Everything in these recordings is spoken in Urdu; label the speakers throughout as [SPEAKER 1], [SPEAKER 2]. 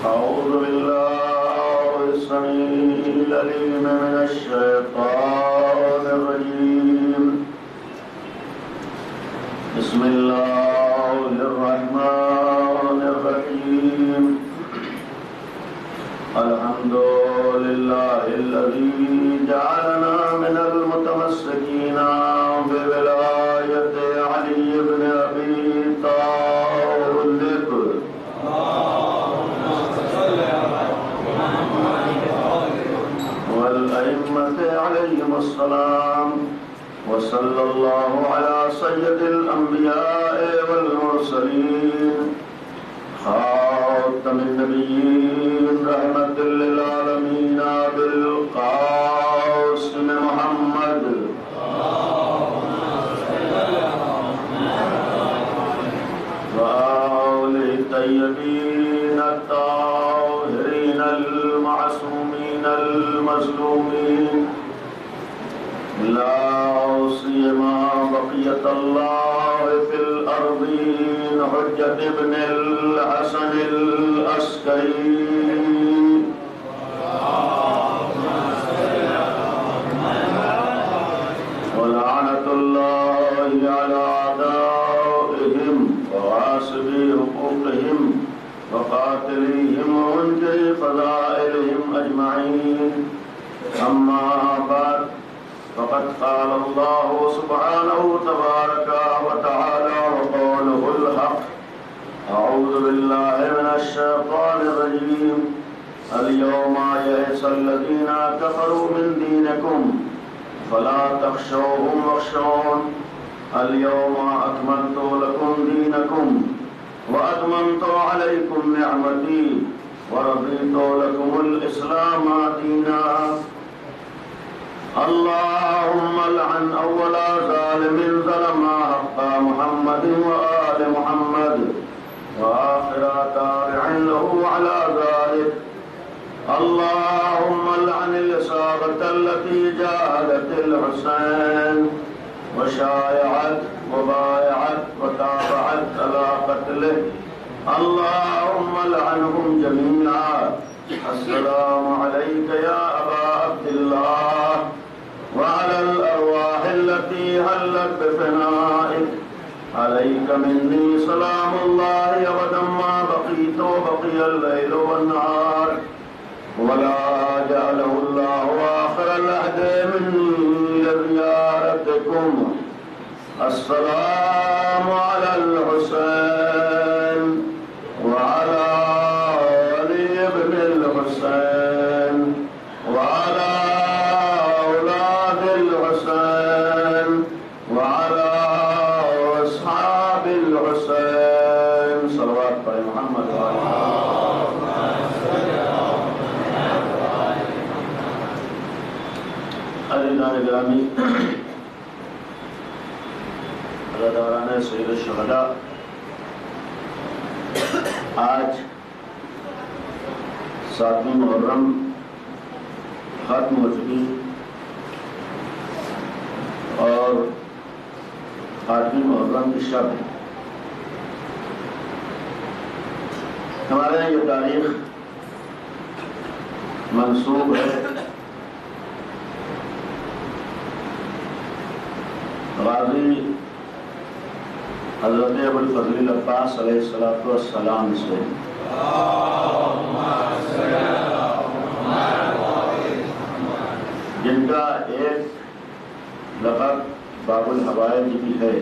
[SPEAKER 1] أعوذ بالله السميع العليم من الشيطان الرجيم. بسم الله الرحمن الرحيم. الحمد لله الذي جعلنا من المتمسكين بولاية علي بن أبي طالب والأئمة عليهم السلام، وصلى الله على سيد الأنبياء والمرسلين خاتم النبيين رحمة للعالمين بالقاسم محمد وآله الطيبين الطاهرين المعصومين المظلومين، لا سيما بقية الله في الأرضين حجة ابن الحسن العسكري ولعنة الله على أعدائهم وغاصبي حقوقهم وقاتليهم ومنكري فضائلهم أجمعين. أما بعد، فقد قال الله سبحانه تبارك وتعالى وقوله الحق: أعوذ بالله من الشيطان الرجيم. اليوم يئس الذين كفروا من دينكم فلا تخشوهم واخشون. اليوم أكملت لكم دينكم وأتممت عليكم نعمتي ورضيت لكم الإسلام دينا. اللهم لعن أول ظالم ظلم حق محمد وآل محمد وآخر تابع له على ذلك. اللهم لعن الإصابة التي جاهدت الحسين وشايعت وبايعت وتابعت على قتله. اللهم لعنهم جميعا. السلام عليك يا أبا عبد الله وعلى الأرواح التي هلت بفنائك. عليك مني سلام الله أبدا ما بقيت وبقي الليل والنهار، ولا جعله الله آخر العهد مني لزيارتكم. السلام على الحسين وعلى علي بن الحسين وعلى أولاد الحسين وعلى أصحاب الحسين صلوات پر محمد عزیزان گرامی، عزاداران سید الشہداء، آج 7ویں محرم ختم ہو چکی اور 8ویں محرم کی شب ہے. ہمارے یہ تاریخ منسوب ہے غازی حضرت ابوالفضل العباس علیہ السلام سے، جن کا ایک لقب باب الحوائج بھی ہے،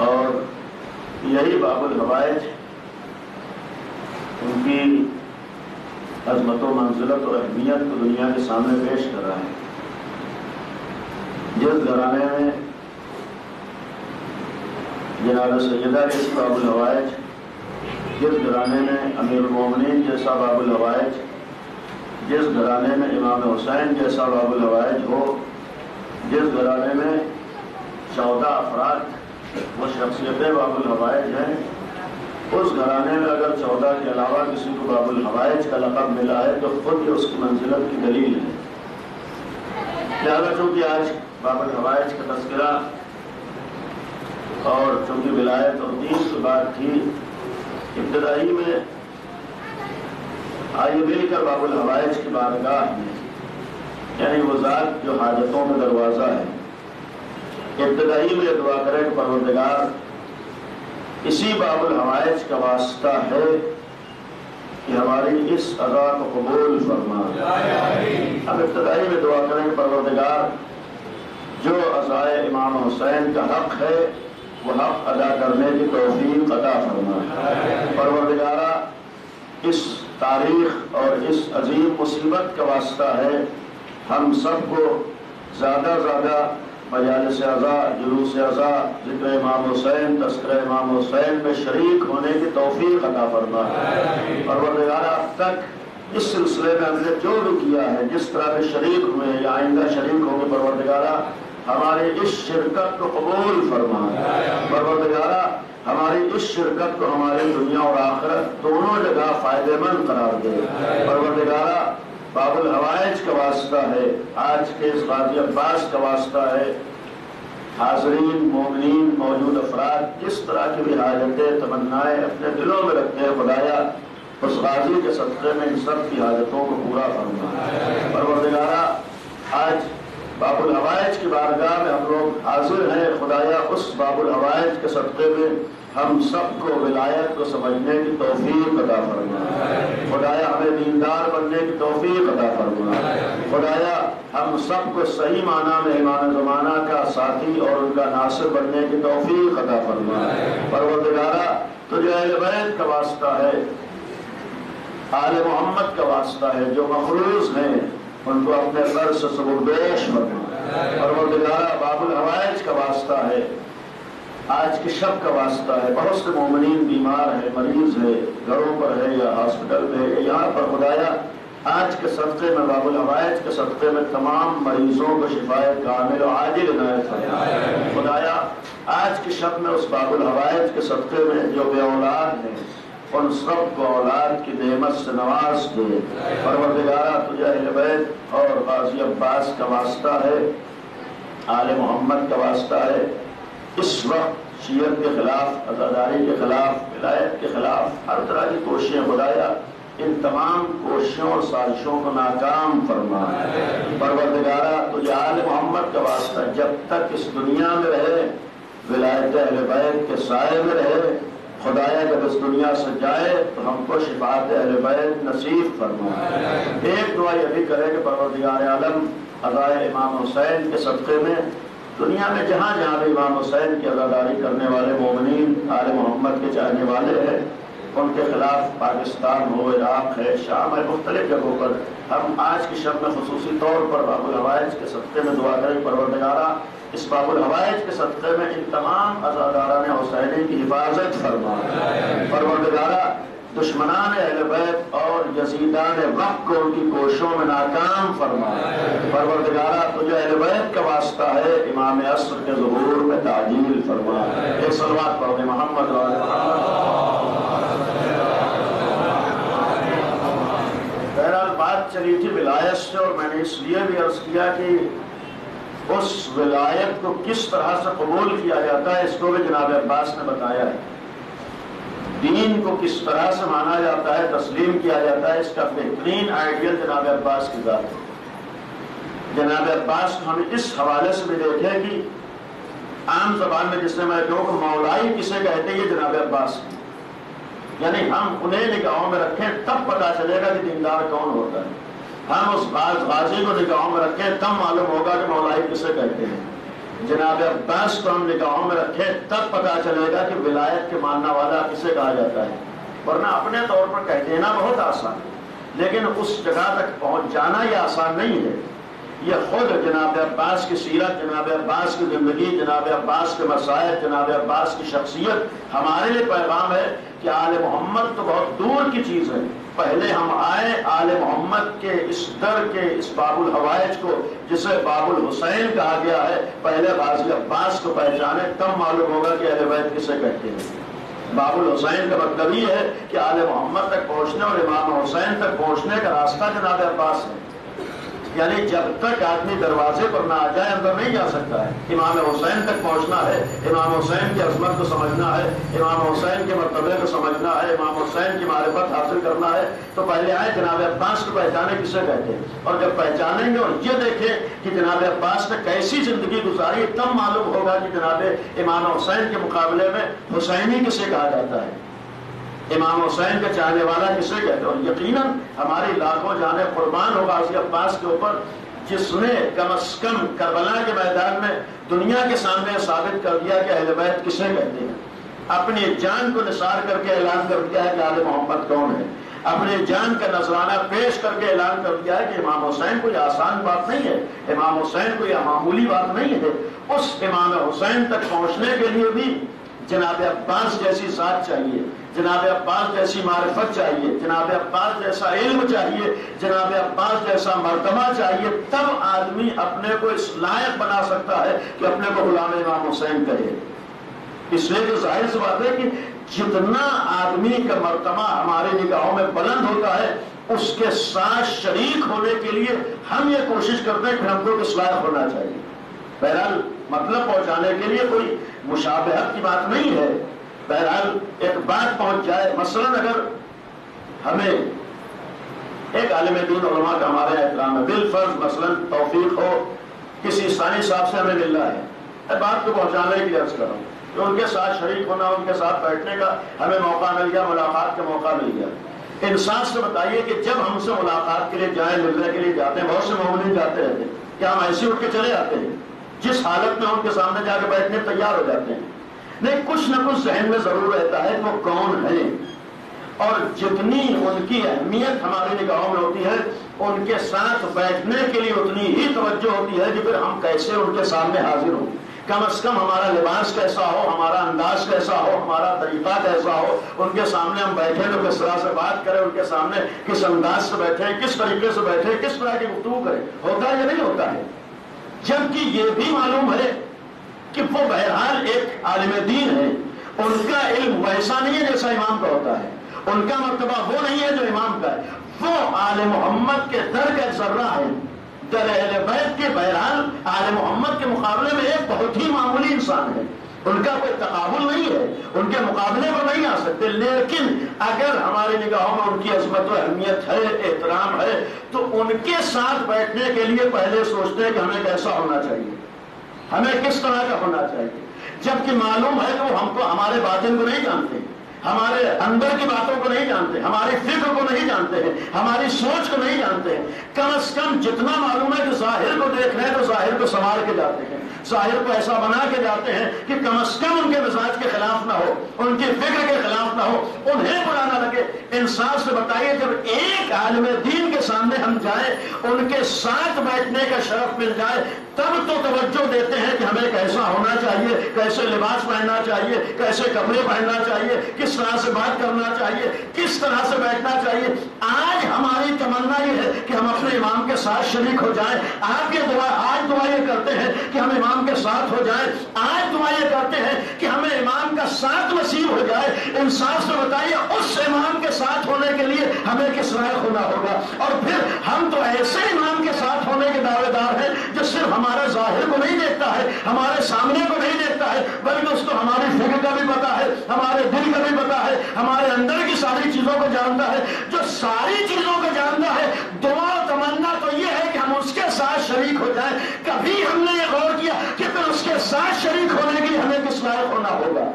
[SPEAKER 1] اور یہی باب الحوائج ان کی عظمت و منزلت اور اہمیت کو دنیا کے سامنے پیش کر رہا ہے. جس گھرانے میں جناب سیدہ جیسی باب الحوائج، جس گھرانے میں امیر المومنین جیسا باب الحوائج، جس گھرانے میں امام حسین جیسا باب الحوائج ہو، جس گھرانے میں 14 افراد وہ شخصیتیں باب الحوائج ہیں، اس گھرانے میں اگر 14 کے علاوہ کسی کو باب الحوائج کا لقب ملا ہے تو خود ہی اس کی منزلت کی دلیل ہے. لہذا چونکہ آج باب الحوائج کا تذکرہ اور چونکہ ولایت اور دین کی بات تھی، ابتدائی میں آئیے مل کر باب الحوائج کی بارگاہ میں، یعنی وہ ذات جو حاجتوں میں دروازہ ہے، ابتدائی میں دعا کرے کہ پروردگار اسی باب الحوائج کا واسطہ ہے کہ ہماری اس ادا کو قبول فرما۔ اب ابتدائی میں دعا کریں کہ پروردگار جو عزائے امام حسین کا حق ہے وہ حق ادا کرنے کی توفیق عطا فرما۔ پروردگارہ اس تاریخ اور اس عظیم مصیبت کا واسطہ ہے، ہم سب کو زیادہ زیادہ مجالس عزا، جلوس عزا، ذکر امام حسین، تذکرہ امام حسین میں شریک ہونے کی توفیق عطا فرما۔ پروردگارہ اب تک اس سلسلے میں ہم نے جو بھی کیا ہے، جس طرح کے شریک ہوئے یا آئندہ شریک ہوں گے، پروردگارہ ہماری اس شرکت کو قبول فرما۔ پروردگارہ ہماری اس شرکت کو ہماری دنیا اور آخرت دونوں جگہ فائدہ مند قرار دے۔ پروردگارہ باب الحوائج کا واسطہ ہے، آج کے اس غازی عباس کا واسطہ ہے، حاضرین مومنین موجود افراد جس طرح کی بھی حاجتیں تمنائیں اپنے دلوں میں رکھتے ہیں، خدایا اس غازی کے صدقے میں ان سب کی حاجتوں کو پورا فرما۔ پروردگارہ آج باب الحوائج کی بارگاہ میں ہم لوگ حاضر ہیں، خدایا اس باب الحوائج کے صدقے میں ہم سب کو ولایت کو سمجھنے کی توفیق عطا فرما۔ خدایا ہمیں دیندار بننے کی توفیق عطا فرما۔ خدایا ہم سب کو صحیح معنی میں امام زمانہ کا ساتھی اور ان کا ناصر بننے کی توفیق عطا فرما۔ پروردگارہ تجھے اہل بیت کا واسطہ ہے، آل محمد کا واسطہ ہے، جو مخلوص ہیں ان کو اپنے در سے سبکدوش فرما۔ پروردگارہ باب الحوائج کا واسطہ ہے، آج کے شب کا واسطہ ہے، بہت سے مومنین بیمار ہے، مریض ہے، گھروں پر ہے یا ہاسپٹل میں ہے، یہاں پر خدایا آج کے صدقے میں باب الحوائج کے صدقے میں تمام مریضوں کو شفائے کامل و عاجل عنایت فرما۔ خدایا آج کے شب میں اس باب الحوائج کے صدقے میں جو بے اولاد ہیں ان سب کو اولاد کی نعمت سے نواز دے۔ پروردگارہ تجھے اہل بیت اور غازی عباس کا واسطہ ہے، آل محمد کا واسطہ ہے، اس وقت شیعت کے خلاف، عزاداری کے خلاف، ولایت کے خلاف ہر طرح کی کوششیں خدایا ان تمام کوششوں اور سازشوں کو ناکام فرما۔ پروردگارہ تجھے آل محمد کا واسطہ جب تک اس دنیا میں رہے ولایت اہل بیت کے سائے میں رہے، خدایا جب اس دنیا سے جائے تو ہم کو شفاعت اہل بیت نصیب فرما۔ ایک دعا یہ بھی کرے کہ پروردگار عالم عزائے امام حسین کے صدقے میں دنیا میں جہاں جہاں بھی امام حسین کی عزاداری کرنے والے مومنین آل محمد کے چاہنے والے ہیں ان کے خلاف پاکستان ہو، عراق ہے، شام ہے، مختلف جگہوں پر ہم آج کی شب میں خصوصی طور پر باب الحوائج کے صدقے میں دعا کریں پروردگارہ اس باب الحوائج کے صدقے میں ان تمام عزاداران حسینی کی حفاظت فرما۔ پروردگارہ دشمنان اہل بیت اور یزیدان وقت کو ان کی کوششوں میں ناکام فرما۔ پروردگارہ تجھے اہل بیت کا واسطہ ہے، امام عصر کے ظہور میں تعجیل فرما۔ ایک صلوات پڑھیں محمد و آل محمد۔ بہرحال بات چلی تھی ولایت سے، اور میں نے اس لیے بھی عرض کیا کہ اس ولایت کو کس طرح سے قبول کیا جاتا ہے اس کو بھی جناب عباس نے بتایا ہے، دین کو کس طرح سے مانا جاتا ہے، تسلیم کیا جاتا ہے، اس کا بہترین آئیڈیل جناب عباس کی ذات ہے۔ جناب عباس کو ہم اس حوالے سے بھی دیکھیں کہ عام زبان میں جس نے میں کہوں کہ مولائی کسے کہتے ہیں، یہ جناب عباس کی، یعنی ہم انہیں نگاہوں میں رکھیں تب پتا چلے گا کہ دیندار کون ہوتا ہے، ہم اس غازی کو نگاہوں میں رکھیں تب معلوم ہوگا کہ مولائی کسے کہتے ہیں۔ جناب عباس کو ہم نگاہوں میں رکھیں تب پتا چلے گا کہ ولایت کے ماننے والا کسے کہا جاتا ہے، ورنہ اپنے طور پر کہہ دینا بہت آسان ہے، لیکن اس جگہ تک پہنچ جانا یہ آسان نہیں ہے۔ یہ خود جناب عباس کی سیرت، جناب عباس کی زندگی، جناب عباس کے مسائل، جناب عباس کی شخصیت ہمارے لیے پیغام ہے کہ آل محمد تو بہت دور کی چیز ہے، پہلے ہم آئے آل محمد کے اس در کے اس باب الحوائج کو جسے باب الحسین کہا گیا ہے، پہلے غازی عباس کو پہچانے تب معلوم ہوگا کہ اہل بیت کسے کہتے ہیں۔ باب الحسین کا مطلب یہ ہے کہ آل محمد تک پہنچنے اور امام حسین تک پہنچنے کا راستہ جناب عباس ہے۔ یعنی جب تک آدمی دروازے پر نہ آ جائے اندر نہیں جا سکتا ہے. امام حسین تک پہنچنا ہے، امام حسین کی عظمت کو سمجھنا ہے، امام حسین کے مرتبے کو سمجھنا ہے، امام حسین کی معرفت حاصل کرنا ہے، تو پہلے آئے جناب عباس کو پہچانے کسے کہتے ہیں. اور جب پہچانیں گے اور یہ دیکھیں کہ جناب عباس نے کیسی زندگی گزاری، تب معلوم ہوگا کہ جناب امام حسین کے مقابلے میں حسینی کسے کہا جاتا ہے، امام حسین کا چاہنے والا کسے کہتے ہیں. اور یقیناً ہماری لاکھوں جانیں قربان ہو غازی عباس کے اوپر، جس نے کم از کم کربلا کے میدان میں دنیا کے سامنے ثابت کر دیا کہ اہل بیت کسے کہتے ہیں. اپنی جان کو نثار کر کے اعلان کر دیا ہے کہ آل محمد کون ہے. اپنی جان کا نذرانہ پیش کر کے اعلان کر دیا ہے کہ امام حسین کوئی آسان بات نہیں ہے، امام حسین کوئی معمولی بات نہیں ہے. اس امام حسین تک پہنچنے کے لیے بھی جناب عباس جیسی ذات چاہیے، جناب عباس جیسی معرفت چاہیے، جناب عباس جیسا علم چاہیے، جناب عباس جیسا مرتبہ چاہیے. تب آدمی اپنے کو اس لائق بنا سکتا ہے کہ اپنے کو غلام امام حسین کہے. اس لیے تو ظاہر سی بات ہے کہ جتنا آدمی کا مرتبہ ہمارے نگاہوں میں بلند ہوتا ہے، اس کے ساتھ شریک ہونے کے لیے ہم یہ کوشش کرتے ہیں کہ ہم کو کس لائق ہونا چاہیے. بہرحال مطلب پہنچانے کے لیے کوئی مشابہت کی بات نہیں ہے. بہرحال ایک بات پہنچ جائے، مثلا اگر ہمیں ایک عالم دین علماء کا ہمارے احترام ہے، بالفرض مثلا توفیق ہو کسی ثانی صاحب سے ہمیں ملنا ہے، بات کو پہنچانے کے لیے عرض کر رہا ہوں کہ ان کے ساتھ شریک ہونا، ان کے ساتھ بیٹھنے کا ہمیں موقع مل گیا، ملاقات کا موقع مل گیا. انصاف سے بتائیے کہ جب ہم سے ملاقات کے لیے جائیں، ملنے کے لیے جاتے ہیں، بہت سے مومنین جاتے رہتے ہیں، کیا ہم ایسے اٹھ کے چلے جاتے ہیں جس حالت میں ان کے سامنے جا کے بیٹھنے تیار ہو جاتے ہیں؟ نہیں، کچھ نہ کچھ ذہن میں ضرور رہتا ہے کہ وہ کون ہے، اور جتنی ان کی اہمیت ہماری نگاہوں میں ہوتی ہے، ان کے ساتھ بیٹھنے کے لیے اتنی ہی توجہ ہوتی ہے کہ پھر ہم کیسے ان کے سامنے حاضر ہوں. کم از کم ہمارا لباس کیسا ہو، ہمارا انداز کیسا ہو، ہمارا طریقہ کیسا ہو، ان کے سامنے ہم بیٹھیں تو کس طرح سے بات کریں، ان کے سامنے کس انداز سے بیٹھیں، کس طریقے سے بیٹھیں، کس طرح کی گفتگو کریں. ہوتا ہے یا نہیں ہوتا ہے؟ جبکہ یہ بھی معلوم ہے کہ وہ بہرحال ایک عالم دین ہے، ان کا علم ویسا نہیں ہے جیسا امام کا ہوتا ہے، ان کا مرتبہ وہ نہیں ہے جو امام کا ہے. وہ آل محمد کے در کا ایک ذرہ ہے، در اہل بیت کے. بہرحال آل محمد کے مقابلے میں ایک بہت ہی معمولی انسان ہے، ان کا کوئی تقابل نہیں ہے، ان کے مقابلے پر نہیں آ سکتے. لیکن اگر ہماری نگاہوں میں ان کی عظمت و اہمیت ہے، احترام ہے، تو ان کے ساتھ بیٹھنے کے لیے پہلے سوچتے ہیں کہ ہمیں کیسا ہونا چاہیے، ہمیں کس طرح کا ہونا چاہیے. جبکہ معلوم ہے کہ وہ ہم کو، ہمارے باطن کو نہیں جانتے، ہمارے اندر کی باتوں کو نہیں جانتے، ہماری فکر کو نہیں جانتے ہیں، ہماری سوچ کو نہیں جانتے ہیں. کم از کم جتنا معلوم ہے کہ ظاہر کو دیکھ رہے ہیں تو ظاہر کو سنوار کے جاتے ہیں، ظاہر کو ایسا بنا کے جاتے ہیں کہ کم از کم ان کے مزاج کے خلاف نہ ہو، ان کی فکر کے خلاف نہ ہو، انہیں برا نہ لگے. انصاف سے بتائیے، جب ایک عالم دین کے سامنے ہم جائیں، ان کے ساتھ بیٹھنے کا شرف مل جائے، تب تو توجہ دیتے ہیں کہ ہمیں کیسا ہونا چاہیے، کیسے لباس پہننا چاہیے، کیسے کپڑے پہننا چاہیے، کس طرح سے بات کرنا چاہیے، کس طرح سے بیٹھنا چاہیے. آج ہماری تمنا یہ ہے کہ ہم اپنے امام کے ساتھ شریک ہو جائیں. آپ یہ دعا، آج دعا یہ کرتے ہیں کہ ہم امام کے ساتھ ہو جائیں، آج دعا یہ کرتے ہیں کہ ہمیں امام کا ساتھ نصیب ہو جائے. انصاف سے بتائیے، اس امام کے ساتھ ہونے کے لیے ہمیں کس لائق ہونا ہوگا. اور پھر ہم تو ایسے امام کے ساتھ ہونے کے دعوے دار ہیں جو صرف ہمارے ظاہر کو نہیں دیکھتا ہے، ہمارے سامنے کو نہیں دیکھتا ہے، بلکہ اس کو ہماری فکر کا بھی پتا ہے، ہمارے دل کا بھی پتا ہے، ہمارے اندر کی ساری چیزوں کو جانتا ہے. جو ساری چیزوں کو جانتا ہے، دعا تمنا تو یہ ہے کہ ہم اس کے ساتھ شریک ہو جائیں. کبھی ہم نے یہ غور کیا کہ پھر اس کے ساتھ شریک ہونے کے لیے ہمیں کس لائق ہونا ہوگا؟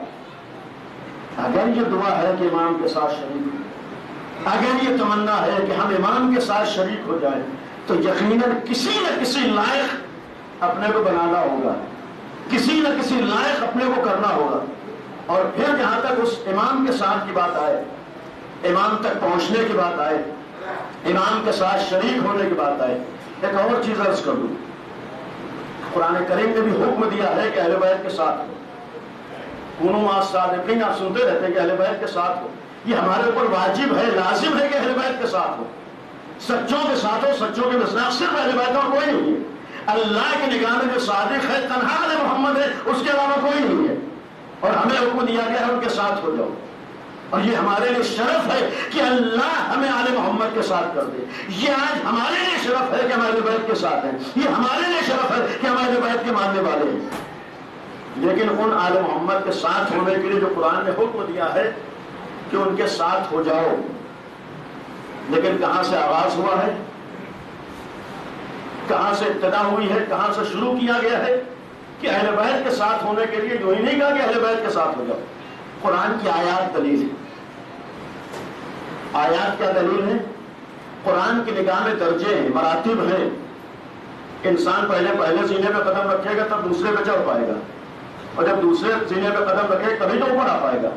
[SPEAKER 1] اگر یہ دعا ہے کہ امام کے ساتھ شریک ہو، اگر یہ تمنا ہے کہ ہم امام کے ساتھ شریک ہو جائیں، تو یقیناً کسی نہ کسی لائق اپنے کو بنانا ہوگا، کسی نہ کسی لائق اپنے کو کرنا ہوگا. اور پھر جہاں تک اس امام کے ساتھ کی بات آئے، امام تک پہنچنے کی بات آئے، امام کے ساتھ شریک ہونے کی بات آئے، ایک اور چیز عرض کر دوں. قرآن کریم نے بھی حکم دیا ہے کہ اہل بیت کے ساتھ ہو. کونوا مع الصادقین، آپ سنتے رہتے ہیں کہ اہل بیت کے ساتھ ہو. یہ ہمارے اوپر واجب ہے، لازم ہے کہ اہل بیت کے ساتھ ہو، سچوں کے ساتھ ہو. سچوں کے مصداق صرف اہل بیت اور کوئی نہیں ہے. اللہ کی نگاہ میں جو صادق ہے، تنہا محمد ہے، اس کے علاوہ کوئی نہیں ہے. اور ہمیں حکم دیا گیا ہے ان کے ساتھ ہو جاؤ. اور یہ ہمارے لیے شرف ہے کہ اللہ ہمیں آل محمد کے ساتھ کر دے. یہ آج ہمارے لیے شرف ہے کہ ہم اہل بیت کے ساتھ ہیں. یہ ہمارے لیے شرف ہے کہ ہم اہل بیت کے ماننے والے ہیں. لیکن ان آل محمد کے ساتھ ہونے کے لیے جو قرآن نے حکم دیا ہے کہ ان کے ساتھ ہو جاؤ، لیکن کہاں سے آغاز ہوا ہے، کہاں سے ابتدا ہوئی ہے، کہاں سے شروع کیا گیا ہے کہ اہل بیت کے ساتھ ہونے کے لیے جو ہی نہیں کہا کہ اہل بیت کے ساتھ ہو جاؤ. قرآن کی آیات دلیل ہے. آیات کیا دلیل ہے؟ قرآن کی نگاہ میں درجے ہیں، مراتب ہیں. انسان پہلے سینے پہ قدم رکھے گا تب دوسرے پہ چڑھ پائے گا، اور جب دوسرے سینے پہ قدم رکھے گا تبھی تو اوپر آ پائے گا.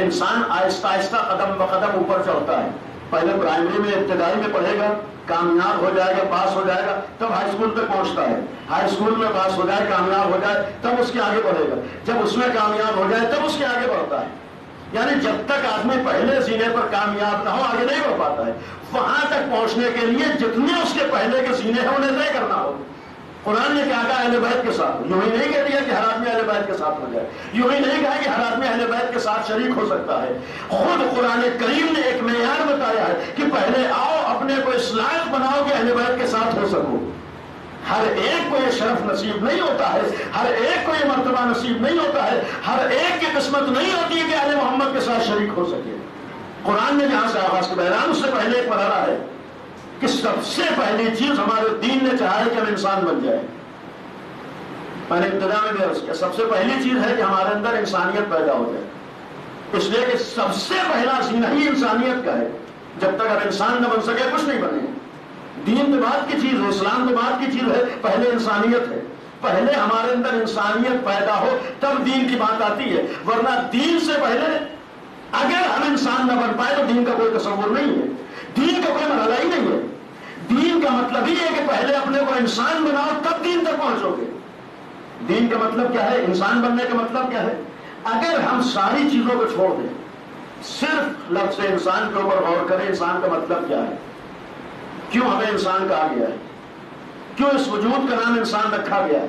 [SPEAKER 1] انسان آہستہ آہستہ قدم بقدم اوپر چڑھتا ہے. پہلے پرائمری میں ابتدائی میں پڑھے گا، کامیاب ہو جائے گا، پاس ہو جائے گا، تب ہائی اسکول پہ پہنچتا ہے. ہائی اسکول میں پاس ہو جائے، کامیاب ہو جائے، تب اس کے آگے بڑھے گا. جب اس میں کامیاب ہو جائے تب اس کے آگے بڑھتا ہے. یعنی جب تک آدمی پہلے سینے پر کامیاب نہ ہو آگے نہیں بڑھ پاتا ہے. وہاں تک پہنچنے کے لیے جتنے اس کے پہلے کے سینے ہیں انہیں طے کرنا ہو. قرآن نے کیا کہا؟ اہل بیت کے ساتھ. یوں ہی نہیں کہہ دیا کہ ہر آدمی اہل بیت کے ساتھ ہو جائے، یوں ہی نہیں کہا کہ ہر آدمی اہل بیت کے ساتھ شریک ہو سکتا ہے. خود قرآن کریم نے ایک معیار بتایا ہے کہ پہلے آؤ اپنے کو اس لائق بناؤ کہ اہل بیت کے ساتھ ہو سکو. ہر ایک کو یہ شرف نصیب نہیں ہوتا ہے، ہر ایک کو یہ مرتبہ نصیب نہیں ہوتا ہے، ہر ایک کی قسمت نہیں ہوتی ہے کہ اہل محمد کے ساتھ شریک ہو سکے. قرآن نے جہاں سے آغاز کے بہرحال اس سے پہلے ایک مرحلہ ہے کہ سب سے پہلی چیز ہمارے دین نے چاہا ہے کہ ہم انسان بن جائے. میں نے ابتدا میں بھی عرض کیا سب سے پہلی چیز ہے کہ ہمارے اندر انسانیت پیدا ہو جائے. اس لیے کہ سب سے پہلا زینہ ہی انسانیت کا ہے. جب تک ہم انسان نہ بن سکے کچھ نہیں بنے. دین تو بعد کی چیز ہے، اسلام تو بعد کی چیز ہے، پہلے انسانیت ہے. پہلے ہمارے اندر انسانیت پیدا ہو تب دین کی بات آتی ہے، ورنہ دین سے پہلے اگر ہم انسان نہ بن پائے تو دین کا کوئی تصور نہیں ہے، دین کا کوئی مرحلہ ہی نہیں ہے. دین کا مطلب ہی ہے کہ پہلے اپنے کو انسان بناؤ تب دین تک پہنچو گے. دین کا مطلب کیا ہے؟ انسان بننے کا مطلب کیا ہے؟ اگر ہم ساری چیزوں کو چھوڑ دیں، صرف لفظ انسان کے اوپر غور کریں، انسان کا مطلب کیا ہے، کیوں ہمیں انسان کہا گیا ہے، کیوں اس وجود کا نام انسان رکھا گیا ہے.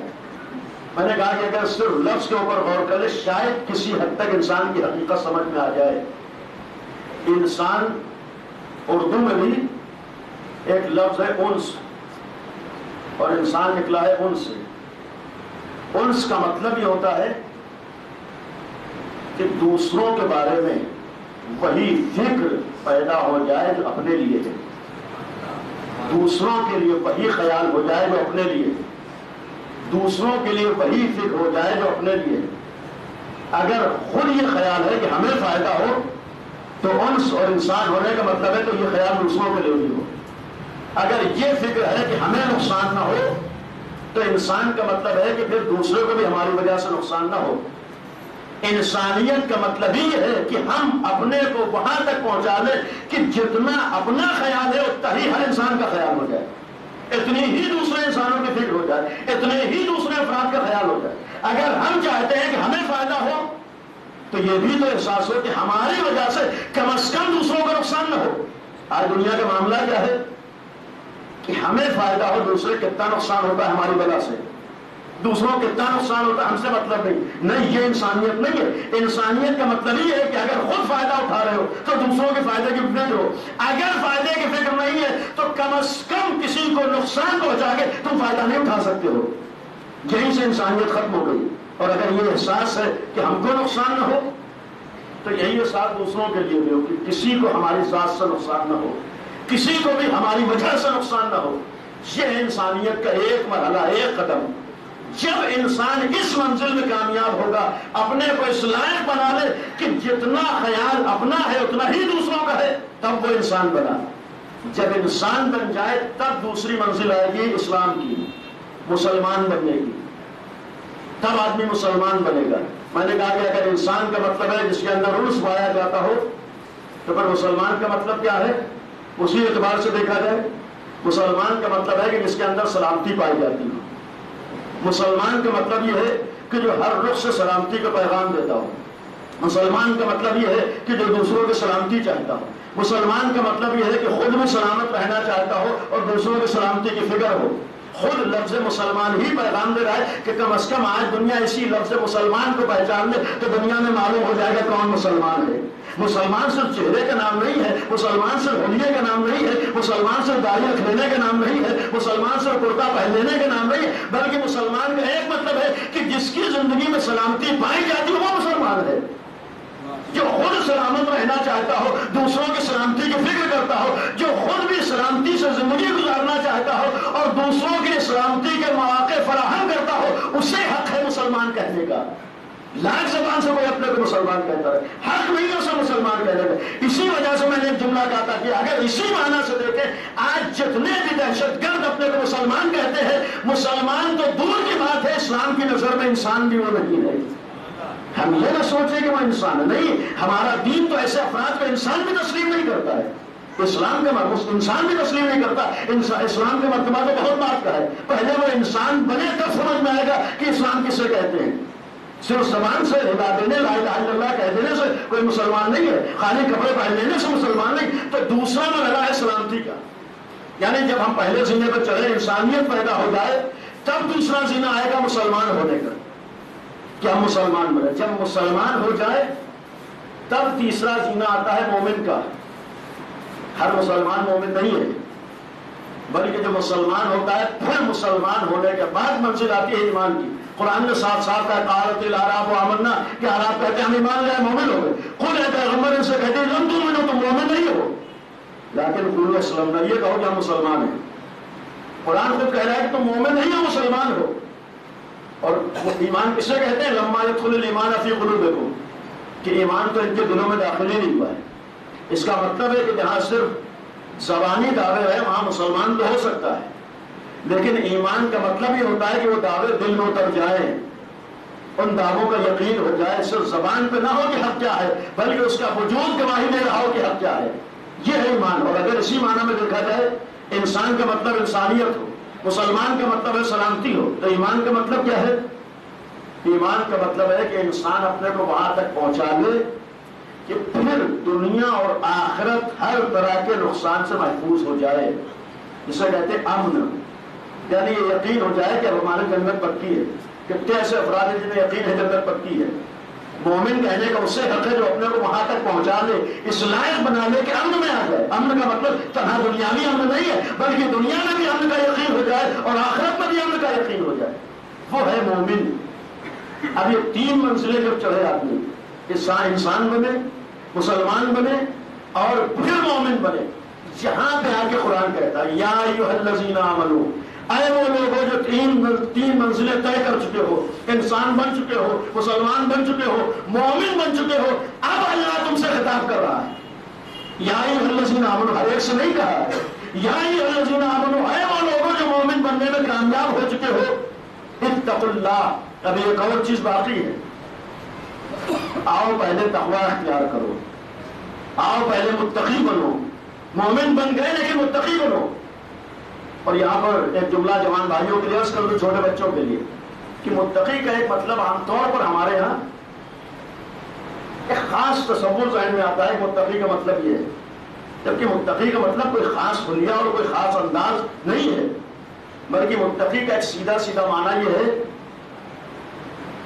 [SPEAKER 1] میں نے کہا کہ اگر صرف لفظ کے اوپر غور کرے شاید کسی حد تک انسان کی حقیقت سمجھ میں آ جائے. انسان اردو میں بھی ایک لفظ ہے انس، اور انسان نکلا ہے انس سے. انس کا مطلب یہ ہوتا ہے کہ دوسروں کے بارے میں وہی فکر پیدا ہو جائے جو اپنے لیے ہے، دوسروں کے لیے وہی خیال ہو جائے جو اپنے لیے ہے، دوسروں کے لیے وہی فکر ہو جائے جو اپنے لیے ہے. اگر خود یہ خیال ہے کہ ہمیں فائدہ ہو تو انس اور انسان ہونے کا مطلب ہے تو یہ خیال دوسروں کے لیے بھی ہو. اگر یہ فکر ہے کہ ہمیں نقصان نہ ہو تو انسان کا مطلب ہے کہ پھر دوسرے کو بھی ہماری وجہ سے نقصان نہ ہو. انسانیت کا مطلب ہی ہے کہ ہم اپنے کو وہاں تک پہنچا لیں کہ جتنا اپنا خیال ہے اتنا ہی ہر انسان کا خیال ہو جائے، اتنی ہی دوسرے انسانوں کی فکر ہو جائے، اتنے ہی دوسرے افراد کا خیال ہو جائے. اگر ہم چاہتے ہیں کہ ہمیں فائدہ ہو تو یہ بھی تو احساس ہو کہ ہماری وجہ سے کم از کم دوسروں کا نقصان نہ ہو. آج دنیا کا معاملہ کیا ہے کہ ہمیں فائدہ ہو، دوسرے کتنا نقصان ہوتا ہے ہماری وجہ سے، دوسروں کو کتنا نقصان ہوتا ہے ہم سے مطلب نہیں. یہ انسانیت نہیں ہے. انسانیت کا مطلب یہ ہے کہ اگر خود فائدہ اٹھا رہے ہو تو دوسروں کے فائدے کی فکر ہو. اگر فائدے کی فکر نہیں ہے تو کم از کم کسی کو نقصان پہنچا کے تم فائدہ نہیں اٹھا سکتے ہو. یہیں سے انسانیت ختم ہو گئی. اور اگر یہ احساس ہے کہ ہم کو نقصان نہ ہو تو یہی احساس دوسروں کے لیے بھی ہو کہ کسی کو ہماری ذات سے نقصان نہ ہو، کسی کو بھی ہماری وجہ سے نقصان نہ ہو. یہ انسانیت کا ایک مرحلہ، ایک قدم. جب انسان اس منزل میں کامیاب ہوگا، اپنے کو اس لائق بنا لے کہ جتنا خیال اپنا ہے اتنا ہی دوسروں کا ہے، تب وہ انسان بنا. جب انسان بن جائے تب دوسری منزل آئے گی اسلام کی، مسلمان بننے کی. تب آدمی مسلمان بنے گا. میں نے کہا کہ اگر انسان کا مطلب ہے جس کے اندر انس پایا جاتا ہو تو پھر مسلمان کا مطلب کیا ہے؟ اسی اعتبار سے دیکھا جائے مسلمان کا مطلب ہے کہ جس کے اندر سلامتی پائی جاتی ہو. مسلمان کا مطلب یہ ہے کہ جو ہر رخ سے سلامتی کا پیغام دیتا ہو. مسلمان کا مطلب یہ ہے کہ جو دوسروں کی سلامتی چاہتا ہو. مسلمان کا مطلب یہ ہے کہ خود بھی سلامت رہنا چاہتا ہو اور دوسروں کی سلامتی کی فکر ہو. خود لفظ مسلمان ہی پیغام دے رہا ہے کہ کم از کم آج دنیا اسی لفظ مسلمان کو پہچان لے تو دنیا میں معلوم ہو جائے گا کون مسلمان ہے۔ مسلمان صرف چہرے کا نام نہیں ہے، مسلمان صرف ہولیے کا نام نہیں ہے، مسلمان صرف داڑھی رکھ لینے کا نام نہیں ہے، مسلمان صرف کرتا پہن لینے کا نام نہیں ہے، بلکہ مسلمان کا ایک مطلب ہے کہ جس کی زندگی میں سلامتی پائی جاتی ہے وہ مسلمان ہے، جو خود سلامت رہنا چاہتا ہو، دوسروں کی سلامتی کی فکر کرتا ہو، جو خود بھی سلامتی سے زندگی گزارنا چاہتا ہو اور دوسروں کی سلامتی کے مواقع فراہم کرتا ہو، اسے حق ہے مسلمان کہنے کا۔ لاکھ زبان سے کوئی اپنے کو مسلمان کہتا ہے، حق نہیں ہے اسے مسلمان کہنے کا۔ اسی وجہ سے میں نے ایک جملہ کہا تھا کہ اگر اسی معنی سے دیکھیں، آج جتنے بھی دہشت گرد اپنے کو مسلمان کہتے ہیں، مسلمان تو دور کی بات ہے، اسلام کی نظر میں انسان بھی وہ نہیں ہے۔ ہم یہ نہ سوچیں کہ وہ انسان ہے، نہیں، ہمارا دین تو ایسے افراد کو انسان بھی تسلیم نہیں کرتا ہے، اسلام کا انسان بھی تسلیم نہیں کرتا۔ اسلام کے مرتبہ تو بہت بات کا ہے، پہلے وہ انسان بنے تب سمجھ میں آئے گا کہ اسلام کسے کہتے ہیں۔ صرف زبان سے ہدا دینے لا الہ الا اللہ کہہ دینے سے کوئی مسلمان نہیں ہے، خالی کپڑے پہن لینے سے مسلمان نہیں۔ تو دوسرا مرحلہ ہے سلامتی کا، یعنی جب ہم پہلے زینے پر چڑھے، انسانیت پیدا ہو جائے، تب دوسرا زینہ آئے گا مسلمان ہونے کا، کہ ہم مسلمان بنے۔ جب مسلمان ہو جائے تب تیسرا زینہ آتا ہے مومن کا۔ ہر مسلمان مومن نہیں ہے، بلکہ جو مسلمان ہوتا ہے پھر مسلمان ہونے کے بعد منزل آتی ہے ایمان کی۔ قرآن نے صاف صاف کہا قالت الاعراب آمنا، کہ اعراب کہتے ہیں ہم ایمان لائے، مومن ہو گئے۔ قل اے پیغمبر ان سے کہتے ہیں لم تؤمنوا، تم مومن نہیں ہو، لیکن قولوا اسلمنا، یہ کہو کہ ہم مسلمان ہیں۔ قرآن خود کہہ رہا ہے کہ تم مومن نہیں ہو، مسلمان ہو۔ اور ایمان کسے کہتے ہیں؟ لما يدخل الایمان فی قلوبکم، کہ ایمان تو ان کے دلوں میں داخل ہی نہیں ہوا ہے۔ اس کا مطلب ہے کہ جہاں صرف زبانی دعوے ہے وہاں مسلمان تو ہو سکتا ہے، لیکن ایمان کا مطلب یہ ہوتا ہے کہ وہ دعوے دل میں اتر جائیں، ان دعووں کا یقین ہو جائے، صرف زبان پہ نہ ہو کہ حق کیا ہے، بلکہ اس کا وجود گواہی دے رہا ہو کہ حق کیا ہے۔ یہ ہے ایمان۔ اور اگر اسی معنی میں دیکھا جائے، انسان کا مطلب انسانیت ہو، مسلمان کا مطلب ہے سلامتی ہو، تو ایمان کا مطلب کیا ہے؟ ایمان کا مطلب ہے کہ انسان اپنے کو وہاں تک پہنچا دے کہ پھر دنیا اور آخرت ہر طرح کے نقصان سے محفوظ ہو جائے، جسے کہتے ہیں امن، یعنی یہ یقین ہو جائے کہ اب ہماری جنت پکی ہے۔ کتنے ایسے افراد ہیں جنہیں یقین ہے جنت پکی ہے۔ مومن کہنے کا اس سے حق ہے جو اپنے کو وہاں تک پہنچا لے، اس لائق بنا لے کہ امن میں آ جائے۔ امن کا مطلب تنہا دنیاوی امن نہیں ہے، بلکہ دنیا میں بھی امن کا یقین ہو جائے اور آخرت میں بھی امن کا یقین ہو جائے، وہ ہے مومن۔ اب یہ تین منزلیں جب چڑھے آدمی، انسان بنے، مسلمان بنے اور پھر مومن بنے، جہاں پہ آ کے قرآن کہتا ہے یا ایھا الذین آمنوا، اے وہ لوگوں جو تین منزلیں طے کر چکے ہو، انسان بن چکے ہو، مسلمان بن چکے ہو، مومن بن چکے ہو، اب اللہ تم سے خطاب کر رہا ہے۔ یا ایھا الذین آمنوا، ہر ایک سے نہیں کہا ہے، یا ایھا الذین آمنوا، اے وہ لوگوں جو مومن بننے میں کامیاب ہو چکے ہو، اتقوا اللہ۔ اب ایک اور چیز باقی ہے، آؤ پہلے تقوی اختیار کرو، آؤ پہلے متقی بنو۔ مومن بن گئے لیکن متقی بنو۔ اور یہاں پر ایک جملہ جوان بھائیوں کے لیے عرض کر دو، چھوٹے بچوں کے لیے، کہ متقی کا ایک مطلب عام طور پر ہمارے ہاں ایک خاص تصور ذہن میں آتا ہے، متقی کا مطلب یہ ہے، جبکہ متقی کا مطلب کوئی خاص حلیہ اور کوئی خاص انداز نہیں ہے، بلکہ متقی کا ایک سیدھا سیدھا معنی یہ ہے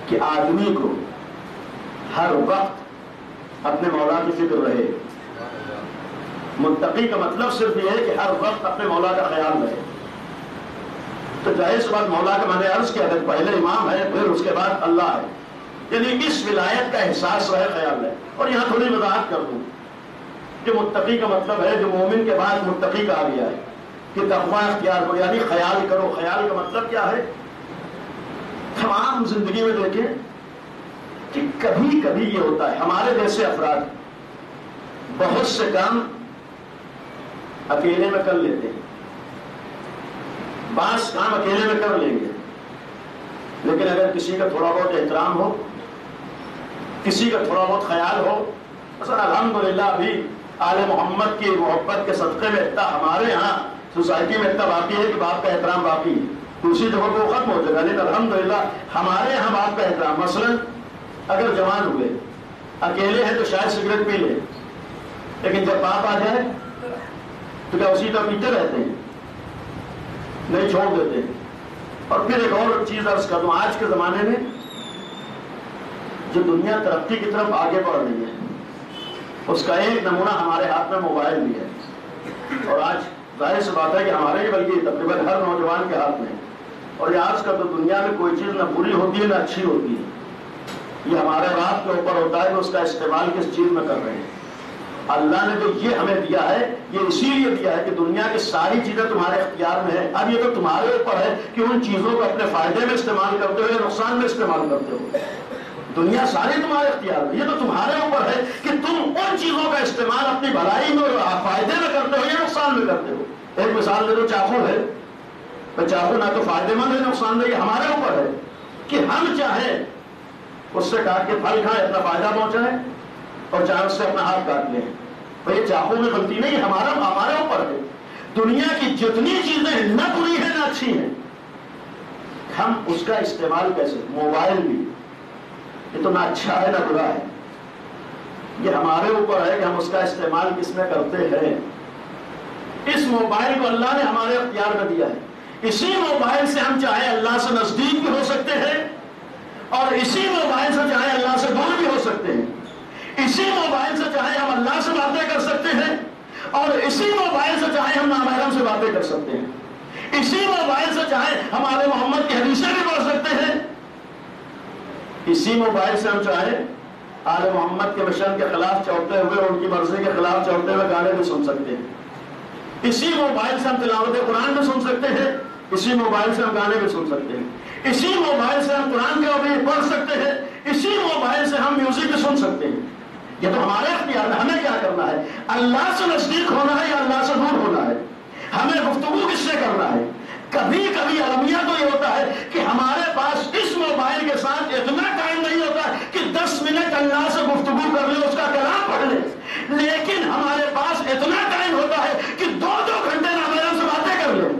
[SPEAKER 1] کہ آدمی کو ہر وقت اپنے مولا کی فکر رہے۔ متقی کا مطلب صرف یہ ہے کہ ہر وقت اپنے مولا کا خیال رہے۔ تو ظاہر سی بات، مولا کا میں نے عرض کیا، اگر پہلے امام ہے پھر اس کے بعد اللہ ہے، یعنی اس ولایت کا احساس رہے، خیال رہے۔ اور یہاں تھوڑی وضاحت کر دوں کہ متقی کا مطلب ہے جو مومن کے بعد متقی کہا گیا ہے کہ تقوی اختیار کرو، یعنی خیال کرو۔ خیال کا مطلب کیا ہے؟ تمام زندگی میں دیکھیں کہ کبھی کبھی یہ ہوتا ہے، ہمارے جیسے افراد بہت سے کام اکیلے میں کر لیتے ہیں، بعض کام اکیلے میں کر لیں گے، لیکن اگر کسی کا تھوڑا بہت احترام ہو، کسی کا تھوڑا بہت خیال ہو، مثلا الحمدللہ ابھی آل محمد کی محبت کے صدقے میں اتنا ہمارے ہاں سوسائٹی میں اتنا باقی ہے کہ باپ کا احترام باقی ہے، دوسری جگہ پہ وہ ختم ہو جائے گا، لیکن الحمدللہ ہمارے یہاں باپ کا احترام۔ مثلا اگر جوان ہوئے اکیلے ہیں تو شاید سگریٹ پی لے، لیکن جب باپ آ جائے تو کیا اسی طرح پیتے رہتے ہیں؟ نہیں، چھوڑ دیتے ہیں۔ اور پھر ایک اور چیز عرض کر دوں، آج کے زمانے میں جو دنیا ترقی کی طرف آگے بڑھ رہی ہے اس کا ایک نمونہ ہمارے ہاتھ میں موبائل بھی ہے، اور آج ظاہر سی بات ہے کہ ہمارے ہی بلکہ تقریباً ہر نوجوان کے ہاتھ میں، اور یہ آج کل تو دنیا میں کوئی چیز نہ بری ہوتی ہے نہ اچھی ہوتی ہے، یہ ہمارے رات کے اوپر ہوتا ہے کہ اس کا استعمال کس چیز میں کر رہے ہیں۔ اللہ نے جو یہ ہمیں دیا ہے یہ اسی لیے دیا ہے کہ دنیا کی ساری چیزیں تمہارے اختیار میں ہیں، اب یہ تو تمہارے اوپر ہے کہ ان چیزوں کو اپنے فائدے میں استعمال کرتے ہو یا نقصان میں استعمال کرتے ہو۔ دنیا ساری تمہارے اختیار میں، یہ تو تمہارے اوپر ہے کہ تم ان چیزوں کا استعمال اپنی بھلائی میں اور فائدے میں کرتے ہو یا نقصان میں کرتے ہو۔ ایک مثال دے دو، چاقو ہے، چاقو نہ تو فائدے مند ہے نقصان دہ، یہ ہمارے اوپر ہے کہ ہم چاہیں اس سے کاٹ کے پھل کھائیں اپنا فائدہ پہنچائیں اور چاہے اس سے اپنا ہاتھ کاٹ لیں۔ یہ چاقو میں غلطی نہیں، ہمارے اوپر ہے۔ دنیا کی جتنی چیزیں نہ بری ہیں نہ اچھی ہیں، ہم اس کا استعمال کیسے، موبائل بھی یہ تو نہ اچھا ہے نہ برا ہے، یہ ہمارے اوپر ہے کہ ہم اس کا استعمال کس میں کرتے ہیں۔ اس موبائل کو اللہ نے ہمارے اختیار میں دیا ہے، اسی موبائل سے ہم چاہے اللہ سے نزدیک بھی ہو سکتے ہیں اور اسی موبائل سے چاہے اللہ سے دور بھی ہو سکتے ہیں، اسی موبائل سے چاہے ہم اللہ سے باتیں کر سکتے ہیں اور اسی موبائل سے چاہے ہم نامحرم سے باتیں کر سکتے ہیں، اسی موبائل سے چاہے ہم آل محمد کی حدیثیں بھی پڑھ سکتے ہیں، اسی موبائل سے ہم چاہے آل محمد کے مشن کے خلاف چلتے ہوئے ان کی مرضی کے خلاف چلتے ہوئے گانے بھی سن سکتے ہیں، اسی موبائل سے ہم تلاوت قرآن بھی سن سکتے ہیں، اسی موبائل سے ہم گانے بھی سن سکتے ہیں، اسی موبائل سے ہم قرآن کا بھی پڑھ سکتے ہیں، اسی موبائل سے ہم میوزک بھی سن سکتے ہیں۔ یہ تو ہمارے اختیار میں، ہمیں کیا کرنا ہے، اللہ سے نزدیک ہونا ہے یا اللہ سے دور ہونا ہے، ہمیں گفتگو کس سے کرنا ہے۔ کبھی کبھی المیہ تو یہ ہوتا ہے کہ ہمارے پاس اس موبائل کے ساتھ اتنا ٹائم نہیں ہوتا ہے کہ 10 منٹ اللہ سے گفتگو کر لیں، اس کا کلام پڑھ لیں، لیکن ہمارے پاس اتنا ٹائم ہوتا ہے کہ 2-2 گھنٹے نامحرم سے باتیں کر لیں،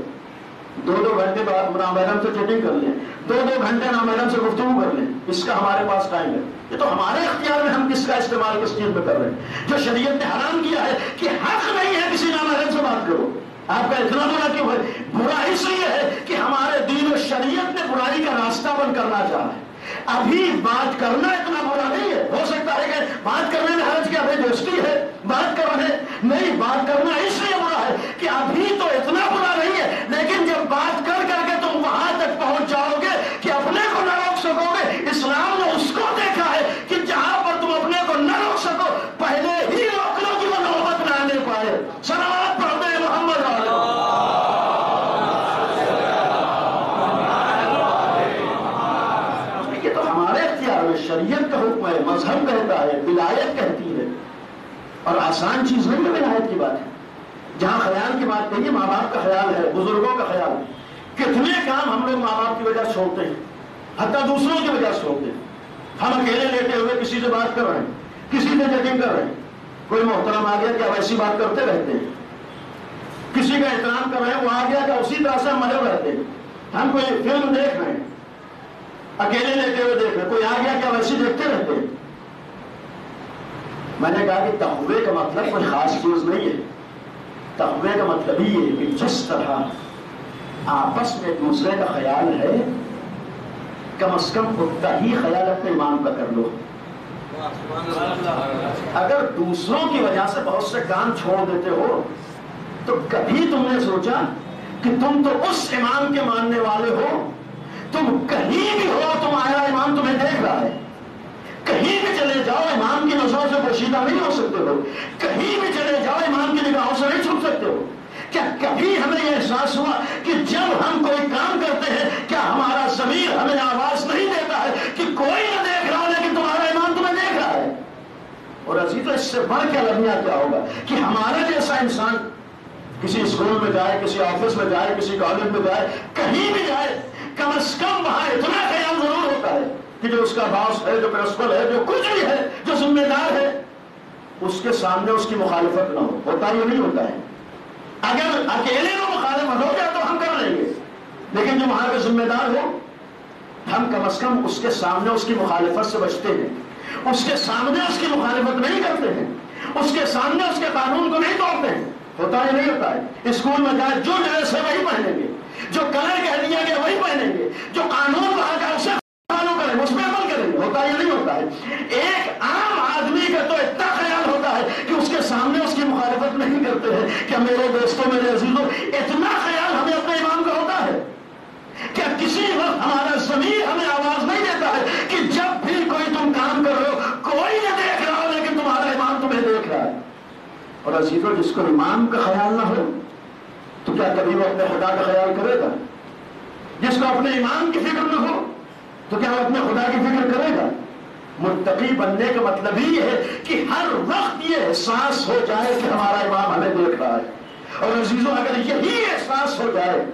[SPEAKER 1] 2-2 گھنٹے نامحرم سے چیٹنگ کر لیں، 2-2 گھنٹے نامحرم سے گفتگو کر لیں، اس کا ہمارے پاس ٹائم ہے۔ یہ تو ہمارے اختیار میں ہم کس کا استعمال کس چیز میں کر رہے ہیں۔ جو شریعت نے حرام کیا ہے کہ حق نہیں ہے کسی نامحرم سے بات کرو، آپ کا اتنا برا کیوں ہے؟ برا اس لیے ہے کہ ہمارے دین و شریعت نے برائی کا راستہ بند کرنا چاہا ہے۔ ابھی بات کرنا اتنا برا نہیں ہے، ہو سکتا ہے کہ بات کرنے میں حرج کیا، بھائی دوستی ہے بات کر رہے ہیں، نہیں، بات کرنا اس لیے برا ہے کہ ابھی تو اتنا برا نہیں ہے، لیکن جب بات کر کر کے تم وہاں تک پہنچ جاؤ گے کہ اپنے کو نہ روک سکو گے۔ اسلام نے اس کو دیکھا ہے کہ جہاں پر تم اپنے کو نہ روک سکو پہلے ہی روک لو کہ وہ نوبت نہ آنے پائے۔ صلوات پڑھتے ہیں محمد علیہ۔ یہ تو ہمارے اختیار میں، شریعت کا حکم ہے، مذہب کہتا ہے، ولایت کہتی ہے، اور آسان چیز نہیں ہے ولایت کی بات ہے۔ جہاں خیال کی بات کہیے، ماں باپ کا خیال ہے، بزرگوں کا خیال ہے، کتنے کام ہم لوگ ماں باپ کی وجہ سے چھوڑتے ہیں، حتیٰ دوسروں کی وجہ سے چھوڑتے ہیں۔ ہم اکیلے لیٹے ہوئے کسی سے بات کر رہے ہیں، کسی سے چیٹنگ کر رہے ہیں، کوئی محترم آ گیا کیا ویسی بات کرتے رہتے ہیں، کسی کا احترام کر رہے ہیں، وہ آ گیا کیا اسی طرح سے ہم ملے رہتے ہیں۔ ہم کوئی فلم دیکھ رہے ہیں، اکیلے لیتے ہوئے دیکھ رہے ہیں، کوئی آ گیا کیا ویسی دیکھتے رہتے ہیں۔ میں نے کہا کہ تقوی کا مطلب کوئی خاص چیز نہیں ہے، تقوی کا مطلب ہی ہے کہ جس طرح آپس میں ایک دوسرے کا خیال ہے، کم از کم اتنا ہی خیال اپنے ایمان کا کر لو۔ اگر دوسروں کی وجہ سے بہت سے کام چھوڑ دیتے ہو تو کبھی تم نے سوچا کہ تم تو اس امام کے ماننے والے ہو، تم کہیں بھی ہو تمہارا امام تمہیں دیکھ رہا ہے، کہیں بھی چلے جاؤ امام کی نظروں سے پوشیدہ نہیں ہو سکتے ہو، کہیں بھی چلے جاؤ امام کی نگاہوں سے نہیں چھپ سکتے ہو۔ کیا کبھی ہمیں یہ احساس ہوا کہ جب ہم کوئی کام کرتے ہیں کیا ہمارا ضمیر ہمیں آواز نہیں دیتا ہے کہ کوئی نہ دیکھ رہا ہو لیکن تمہارا امام تمہیں دیکھ رہا ہے؟ اور عزیز اس سے بڑھ کے المیہ کیا ہوگا کہ ہمارا جیسا انسان کسی اسکول میں جائے، کسی آفس میں جائے، کسی کالج میں جائے، کہیں بھی جائے، کم از کم وہاں اتنا خیال ضرور ہوتا ہے کہ جو اس کا باس ہے، جو پرنسپل ہے، جو کچھ بھی ہے، جو ذمہ دار ہے، اس کے سامنے اس کی مخالفت نہ ہو۔ ہوتا یہ نہیں ہوتا ہے؟ اگر اکیلے میں مخالفت ہو جائے تو ہم کر لیں گے، لیکن جو وہاں کا ذمہ دار ہو، ہم کم از کم اس کے سامنے اس کی مخالفت سے بچتے ہیں، اس کے سامنے اس کی مخالفت نہیں کرتے ہیں، اس کے سامنے اس کے قانون کو نہیں توڑتے ہیں۔ ہوتا ہے نہیں ہوتا ہے؟ اسکول میں جائے جو ڈریس ہے وہی پہنیں گے، جو کلر کہہ دیا کہ وہی پہنیں گے، جو قانون وہاں کا اسے فالو کریں گے، اس پہ عمل کریں گے. ہوتا یا نہیں ہوتا ہے؟ ایک عام آدمی کا تو اتنا خیال ہوتا ہے کہ اس کے سامنے اس کی مخالفت نہیں کرتے ہیں. کیا میرے دوستوں، میرے عزیزوں، اتنا خیال ہمیں اپنے امام کا ہوتا ہے؟ کیا کسی وقت ہمارا ضمیر ہمیں آواز نہیں دیتا ہے کہ جب بھی کوئی تم کام کر رہے ہو کوئی نہ دیکھ رہا ہو لیکن تمہارا امام تمہیں دیکھ رہا ہے؟ اور عزیزوں، جس کو امام کا خیال نہ ہو تو کیا کبھی وہ اپنے خدا کا خیال کرے گا؟ جس کو اپنے امام کی فکر نہ ہو تو کیا وہ اپنے خدا کی فکر کرے گا؟ متقی بننے کا مطلب ہی ہے کہ ہر وقت یہ احساس ہو جائے کہ ہمارا امام ہمیں دیکھ رہا ہے. اور عزیزوں، اگر یہی احساس ہو جائے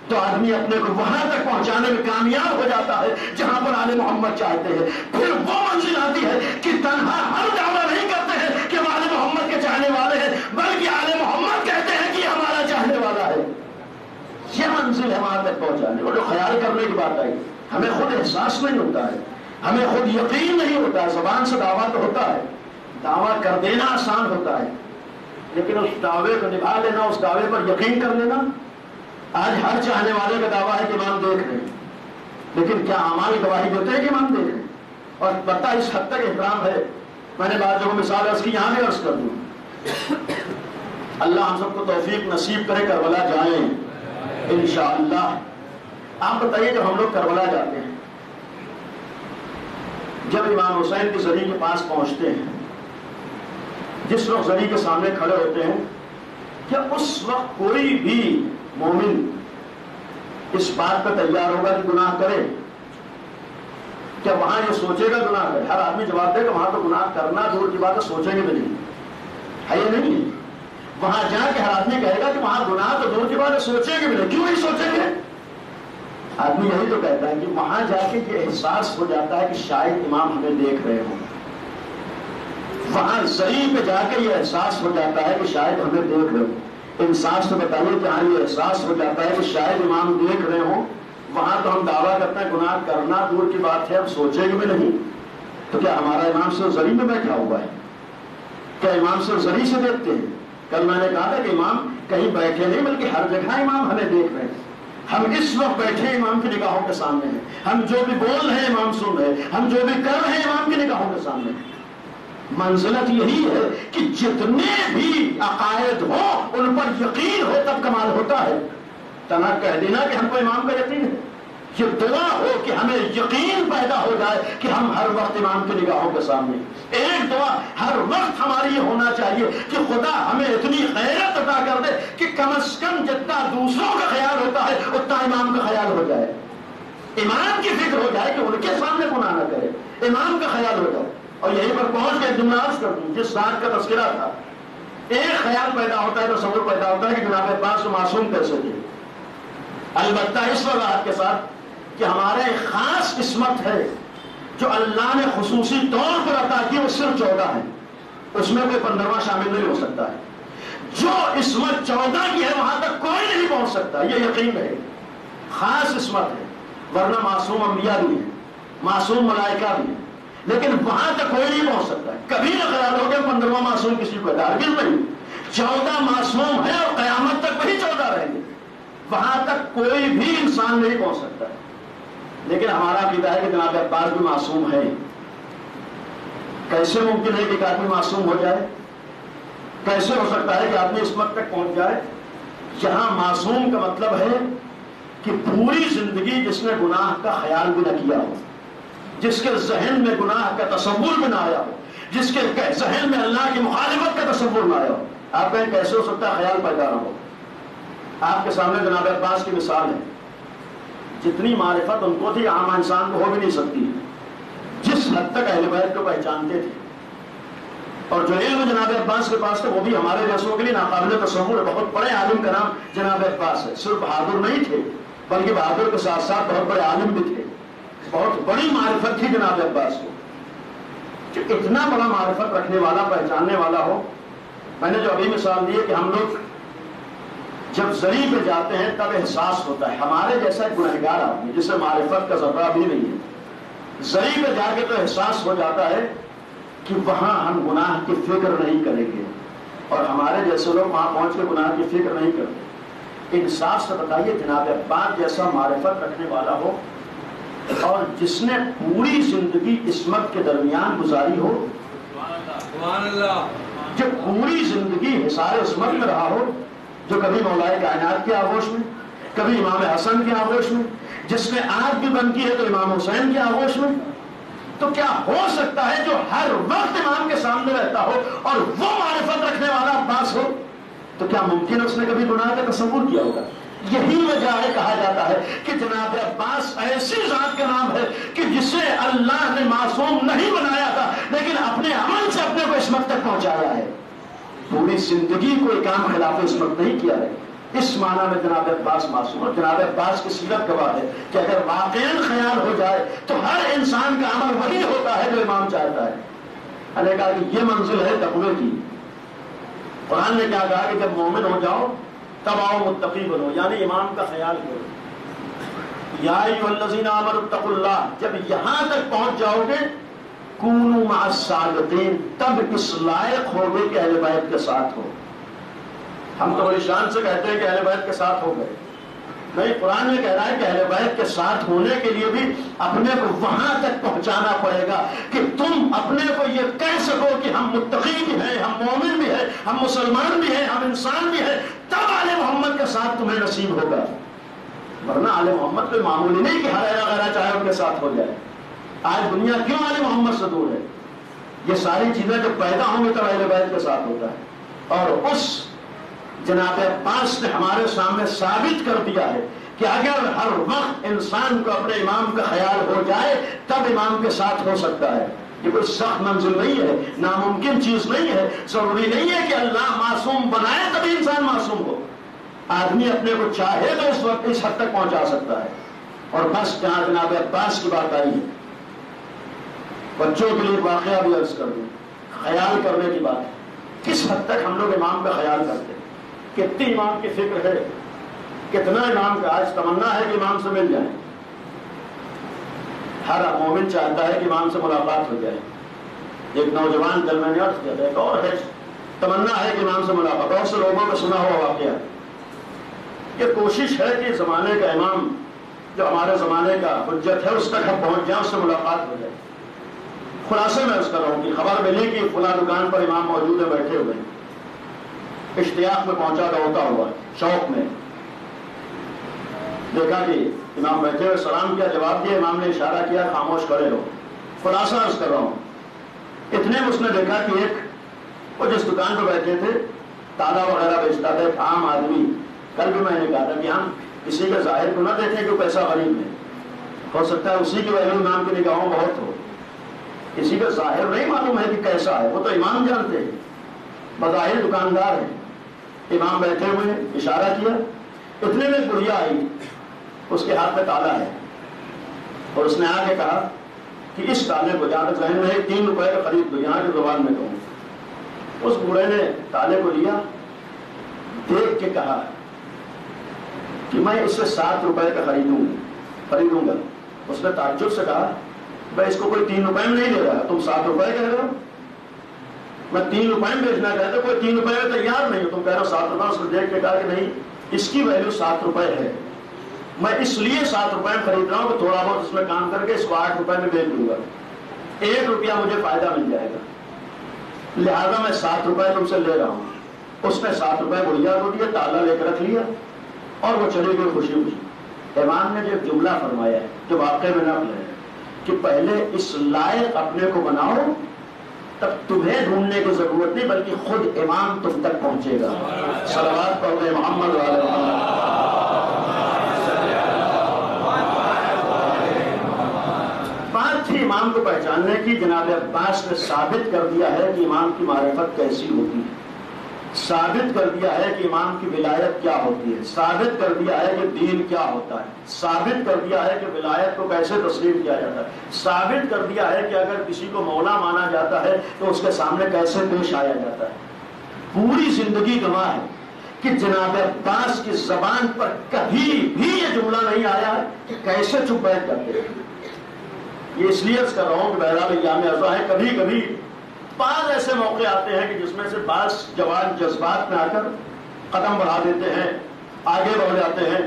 [SPEAKER 1] تو آدمی اپنے کو وہاں تک پہنچانے میں کامیاب ہو جاتا ہے جہاں پر آل محمد چاہتے ہیں. پھر وہ منزل آتی ہے کہ تنہا ہم دعویٰ نہیں کرتے ہیں کہ ہم آل محمد کے چاہنے والے ہیں، بلکہ آل محمد کہتے ہیں کہ ہمارا چاہنے والا ہے. یہ منزل ہے وہاں تک پہنچانے. اور جو خیال کرنے کی بات آئی، ہمیں خود احساس نہیں ہوتا ہے، ہمیں خود یقین نہیں ہوتا ہے. زبان سے دعویٰ تو ہوتا ہے، دعویٰ کر دینا آسان ہوتا ہے، لیکن اس دعوے کو نبھا لینا، اس دعوے پر یقین کر لینا. آج ہر چاہنے والے کا دعویٰ ہے کہ امام دیکھ رہے ہیں، لیکن کیا اعمال گواہی دیتے ہیں کہ امام دیکھ رہے ہیں؟ اور پتہ اس حد تک احترام ہے، میں نے بعض جگہوں مثال عرض کی، یہاں بھی عرض کر دوں. اللہ ہم سب کو توفیق نصیب کرے، کربلا جائیں انشاءاللہ. آپ بتائیے جب ہم لوگ کربلا جاتے ہیں، جب امام حسین کی زری کے پاس پہنچتے ہیں، جس وقت زری کے سامنے کھڑے ہوتے ہیں، کیا اس وقت کوئی بھی مومن اس بات پہ تیار ہوگا کہ گناہ کرے؟ کیا وہاں یہ سوچے گا گناہ کرے؟ ہر آدمی جواب دے گا وہاں تو گناہ کرنا دور کی بات ہے، سوچیں گے بھی نہیں. ہے یہ نہیں ہے؟ وہاں جا کے ہر آدمی کہے گا کہ وہاں گناہ تو دور کی بات ہے، سوچیں گے بھی نہیں. کیوں نہیں سوچیں گے؟ آدمی یہی تو کہتا ہے کہ وہاں جا کے یہ احساس ہو جاتا ہے کہ شاید امام ہمیں دیکھ رہے ہوں. وہاں زری پہ جا کے یہ احساس ہو جاتا ہے کہ شاید ہمیں دیکھ رہے ہوں. انصاف سے بتائیے کہ ہاں یہ احساس ہو جاتا ہے کہ شاید امام دیکھ رہے ہوں، وہاں تو ہم دعویٰ کرتے ہیں گناہ کرنا دور کی بات ہے، ہم سوچیں گے بھی نہیں. تو کیا ہمارا امام صرف زری میں بیٹھا ہوا ہے؟ کیا امام صرف زری سے دیکھتے ہیں؟ کل میں نے کہا تھا کہ امام کہیں بیٹھے نہیں، بلکہ ہر جگہ امام ہمیں دیکھ رہے ہیں. ہم اس وقت بیٹھے امام کی نگاہوں کے سامنے ہیں، ہم جو بھی بول رہے ہیں امام سن رہے ہیں، ہم جو بھی کر رہے ہیں امام کی نگاہوں کے سامنے ہیں. منزلت یہی ہے کہ جتنے بھی عقائد ہو ان پر یقین ہو تب کمال ہوتا ہے. تنہا کہہ دینا کہ ہم کو امام کا یقین ہے، یہ دعا ہو کہ ہمیں یقین پیدا ہو جائے کہ ہم ہر وقت امام کی نگاہوں کے سامنے. ایک دعا ہر وقت ہماری یہ ہونا چاہیے کہ خدا ہمیں اتنی غیرت عطا کر دے کہ کم از کم جتنا دوسروں کا خیال ہوتا ہے اتنا امام کا خیال ہو جائے. امام کی فکر ہو جائے کہ ان کے سامنے گناہ نہ کرے، امام کا خیال ہو جائے. اور یہیں پر پہنچ کے جملہ عرض کر دوں، جس ذات کا تذکرہ تھا، ایک خیال پیدا ہوتا ہے، تصور پیدا ہوتا ہے کہ جناب عباس معصوم کیسے تھے. البتہ اس وضاحت کے ساتھ کہ ہمارے ایک خاص قسمت ہے جو اللہ نے خصوصی طور پر عطا کی، وہ صرف 14 ہے، اس میں کوئی 15واں شامل نہیں ہو سکتا ہے. جو عصمت 14 کی ہے وہاں تک کوئی نہیں پہنچ سکتا، یہ یقین ہے. خاص عصمت ہے، ورنہ معصوم انبیاء بھی ہیں، معصوم ملائکہ بھی ہیں، لیکن وہاں تک کوئی نہیں پہنچ سکتا ہے. کبھی نہ خیال ہو کہ 15واں معصوم کسی کو ہرگز نہیں. 14 معصوم ہے اور قیامت تک وہی 14 رہیں گے، وہاں تک کوئی بھی انسان نہیں پہنچ سکتا ہے. لیکن ہمارا عقیدہ ہے کہ جناب عباس بھی معصوم ہے. کیسے ممکن ہے کہ ایک آدمی معصوم ہو جائے؟ کیسے ہو سکتا ہے کہ آدمی اس وقت تک پہنچ جائے؟ یہاں معصوم کا مطلب ہے کہ پوری زندگی جس نے گناہ کا خیال بھی نہ کیا ہو، جس کے ذہن میں گناہ کا تصور بھی نہ آیا ہو، جس کے ذہن میں اللہ کی مخالفت کا تصور نہ آیا ہو. آپ کہیں کیسے ہو سکتا ہے خیال پیدا نہ ہو؟ آپ کے سامنے جناب عباس کی مثال ہے. جتنی معرفت ان کو تھی عام انسان کو ہو بھی نہیں سکتی. جس حد تک اہل بیت کو پہچانتے تھے اور جو علم جناب عباس کے پاس تھے وہ بھی ہمارے جیسوں کے لیے ناقابل تصور ہے. بہت بڑے عالم کا نام جناب عباس ہے. صرف بہادر نہیں تھے بلکہ بہادر کے ساتھ ساتھ بہت بڑے عالم بھی تھے. بہت بڑی معرفت تھی جناب عباس کو. کہ اتنا بڑا معرفت رکھنے والا، پہچاننے والا ہو. میں نے جو ابھی مثال دی ہے کہ ہم لوگ جب زری پہ جاتے ہیں تب احساس ہوتا ہے. ہمارے جیسا گنہگار آدمی جسے معرفت کا ذرہ بھی نہیں ہے، زری پہ جا کے تو احساس ہو جاتا ہے کہ وہاں ہم گناہ کی فکر نہیں کریں گے، اور ہمارے جیسے لوگ وہاں پہنچ کے گناہ کی فکر نہیں کرتے. انصاف سے بتائیے جناب عباس جیسا معرفت رکھنے والا ہو اور جس نے پوری زندگی عصمت کے درمیان گزاری ہو، جو پوری زندگی حصار عصمت میں رہا ہو، جو کبھی مولائے کائنات کے آغوش میں، کبھی امام حسن کے آغوش میں، جس نے آنکھ بھی بند کی ہے تو امام حسین کے آغوش میں، تو کیا ہو سکتا ہے جو ہر وقت امام کے سامنے رہتا ہو اور وہ معرفت رکھنے والا عباس ہو؟ تو کیا ممکن ہے اس نے کبھی گناہ کا تصور کیا ہوگا؟ یہی وجہ ہے کہا جاتا ہے کہ جناب عباس ایسی ذات کا نام ہے کہ جسے اللہ نے معصوم نہیں بنایا تھا لیکن اپنے عمل سے اپنے کو عصمت تک پہنچایا ہے، پوری زندگی کوئی کام خلاف عصمت نہیں کیا ہے۔ اس معنی میں جناب عباس معصوم، اور جناب عباس کی سیرت گواہ ہے کہ اگر واقعاً خیال ہو جائے تو ہر انسان کا عمل وہی ہوتا ہے جو امام چاہتا ہے۔ اللہ نے کہا کہ یہ منزل ہے تقوی کی۔ قرآن نے کیا کہا کہ جب مومن ہو جاؤ تب آؤ متقی بنو، یعنی امام کا خیال کرو۔ یا ایھا الذین آمنوا اتقوا اللہ، جب یہاں تک پہنچ جاؤ گے کونوا مع الصادقین، تب اس لائق ہوگے کہ اہل بیت کے ساتھ ہو۔ ہم تو بڑی شان سے کہتے ہیں کہ اہل بیت کے ساتھ ہو گئے، نہیں، قرآن میں کہہ رہا ہے کہ اہل بیت کے ساتھ ہونے کے لیے بھی اپنے کو وہاں تک پہنچانا پڑے گا کہ تم اپنے کو یہ کہہ سکو کہ ہم متقی بھی ہیں، ہم مومن بھی ہیں، ہم مسلمان بھی ہیں، ہم انسان بھی ہیں، تب آل محمد کے ساتھ تمہیں نصیب ہوگا۔ ورنہ آل محمد کوئی معمولی نہیں کہ ہر غیرہ چاہے ان کے ساتھ ہو جائے۔ آج دنیا کیوں آل محمد سے دور ہے؟ یہ ساری چیزیں جب پیدا ہوں گی تب اہل بیت کے ساتھ ہوتا ہے۔ اور اس جناب عباس نے ہمارے سامنے ثابت کر دیا ہے کہ اگر ہر وقت انسان کو اپنے امام کا خیال ہو جائے تب امام کے ساتھ ہو سکتا ہے۔ یہ کوئی سخت منزل نہیں ہے، ناممکن چیز نہیں ہے، ضروری نہیں ہے کہ اللہ معصوم بنائے تبھی انسان معصوم ہو۔ آدمی اپنے کو چاہے تو اس وقت اس حد تک پہنچا سکتا ہے۔ اور بس جہاں جناب عباس کی بات آئی ہے، بچوں کے لیے واقعہ بھی عرض کر دوں، خیال کرنے کی بات ہے۔ کس حد تک ہم لوگ امام کا خیال کرتے ہیں، کتنی امام کی فکر ہے، کتنا امام کا آج تمنا ہے کہ امام سے مل جائیں۔ ہر مومن چاہتا ہے کہ امام سے ملاقات ہو جائے۔ ایک نوجوان جب میں نے عرض کیا تھا، ایک اور ہے تمنا ہے کہ امام سے ملاقات، بہت سے لوگوں کا سنا ہوا واقعہ۔ یہ کوشش ہے کہ زمانے کا امام جو ہمارے زمانے کا حجت ہے اس تک ہم پہنچ جائیں، اس سے ملاقات ہو جائے۔ خلاصے میں عرض کر رہا ہوں کہ خبر ملی کہ فلاں دکان پر امام موجود ہے، بیٹھے ہوئے، اشتیاق میں پہنچا دوڑتا ہوا، شوق میں دیکھا کہ امام بیٹھے ہوئے، سلام کیا، جواب دیا، امام نے اشارہ کیا خاموش کھڑے رہو۔ خلاصہ عرض کر رہا ہوں، اتنے میں اس نے دیکھا کہ ایک وہ جس دکان پہ بیٹھے تھے تالا وغیرہ بیچتا تھا، ایک عام آدمی، کل بھی میں نے کہا تھا کہ ہم کسی کے ظاہر کو نہ دیکھیں کہ پیسہ غریب ہے، ہو سکتا ہے اسی کی ویلیو امام کی نگاہوں بہت ہو، کسی کا ظاہر نہیں معلوم ہے کہ کیسا ہے، وہ تو امام جانتے ہیں، بظاہر دکاندار ہے۔ امام بیٹھے ہوئے، اشارہ کیا، اتنے میں بڑھیا آئی، اس کے ہاتھ میں تالا ہے، اور اس نے آ کے کہا کہ اس تالے کو جہاں تک ذہن میں 3 روپے کا خرید دو، یہاں کی زبان میں کہوں۔ اس بوڑھے نے تالے کو لیا، دیکھ کے کہا کہ میں اس سے 7 روپے کا خریدوں گا۔ اس نے تعجب سے کہا میں اس کو کوئی 3 روپے میں نہیں لے رہا، تم 7 روپے کہہ رہے ہو؟ میں 3 روپے میں بیچنا کہتا، کوئی 3 روپے میں تیار نہیں ہو، تم کہہ رہے ہو 7 روپے۔ اس نے دیکھ کے کہا کہ نہیں، اس کی ویلیو 7 روپے ہے، میں اس لیے 7 روپے میں خرید رہا ہوں کہ تھوڑا بہت اس میں کام کر کے اس کو 8 روپے میں بیچ دوں گا، 1 روپیہ مجھے فائدہ مل جائے گا، لہذا میں 7 روپے تم سے لے رہا ہوں۔ اس نے 7 روپے بڑھیا کو دیا، تالا لے کے رکھ لیا اور وہ چلی گئی خوشی خوشی۔ امام نے جو جملہ فرمایا ہے جو واقعے میں نقل ہے کہ پہلے اس لائق اپنے کو بناؤ، تب تمہیں ڈھونڈنے کی ضرورت نہیں بلکہ خود امام تم تک پہنچے گا۔ صلوات پڑھیں محمد وعلی محمد۔ بات تھی امام کو پہچاننے کی، جناب عباس نے ثابت کر دیا ہے کہ امام کی معرفت کیسی ہوتی ہے، ثابت کر دیا ہے کہ امام کی ولایت کیا ہوتی ہے، ثابت کر دیا ہے کہ دین کیا ہوتا ہے، ثابت کر دیا ہے کہ ولایت کو کیسے تسلیم کیا جاتا ہے، ثابت کر دیا ہے کہ اگر کسی کو مولا مانا جاتا ہے تو اس کے سامنے کیسے پیش آیا جاتا ہے۔ پوری زندگی گواہ ہے کہ جناب عباس کی زبان پر کبھی بھی یہ جملہ نہیں آیا کہ کیسے چپ بیٹھ جاتے ہیں۔ یہ اس لیے کر رہا ہوں کہ بہرحال ایام ازا ہے، کبھی کبھی بعض ایسے موقع آتے ہیں کہ جس میں سے بعض جوان جذبات میں آ کر قدم بڑھا دیتے ہیں، آگے بڑھ جاتے ہیں،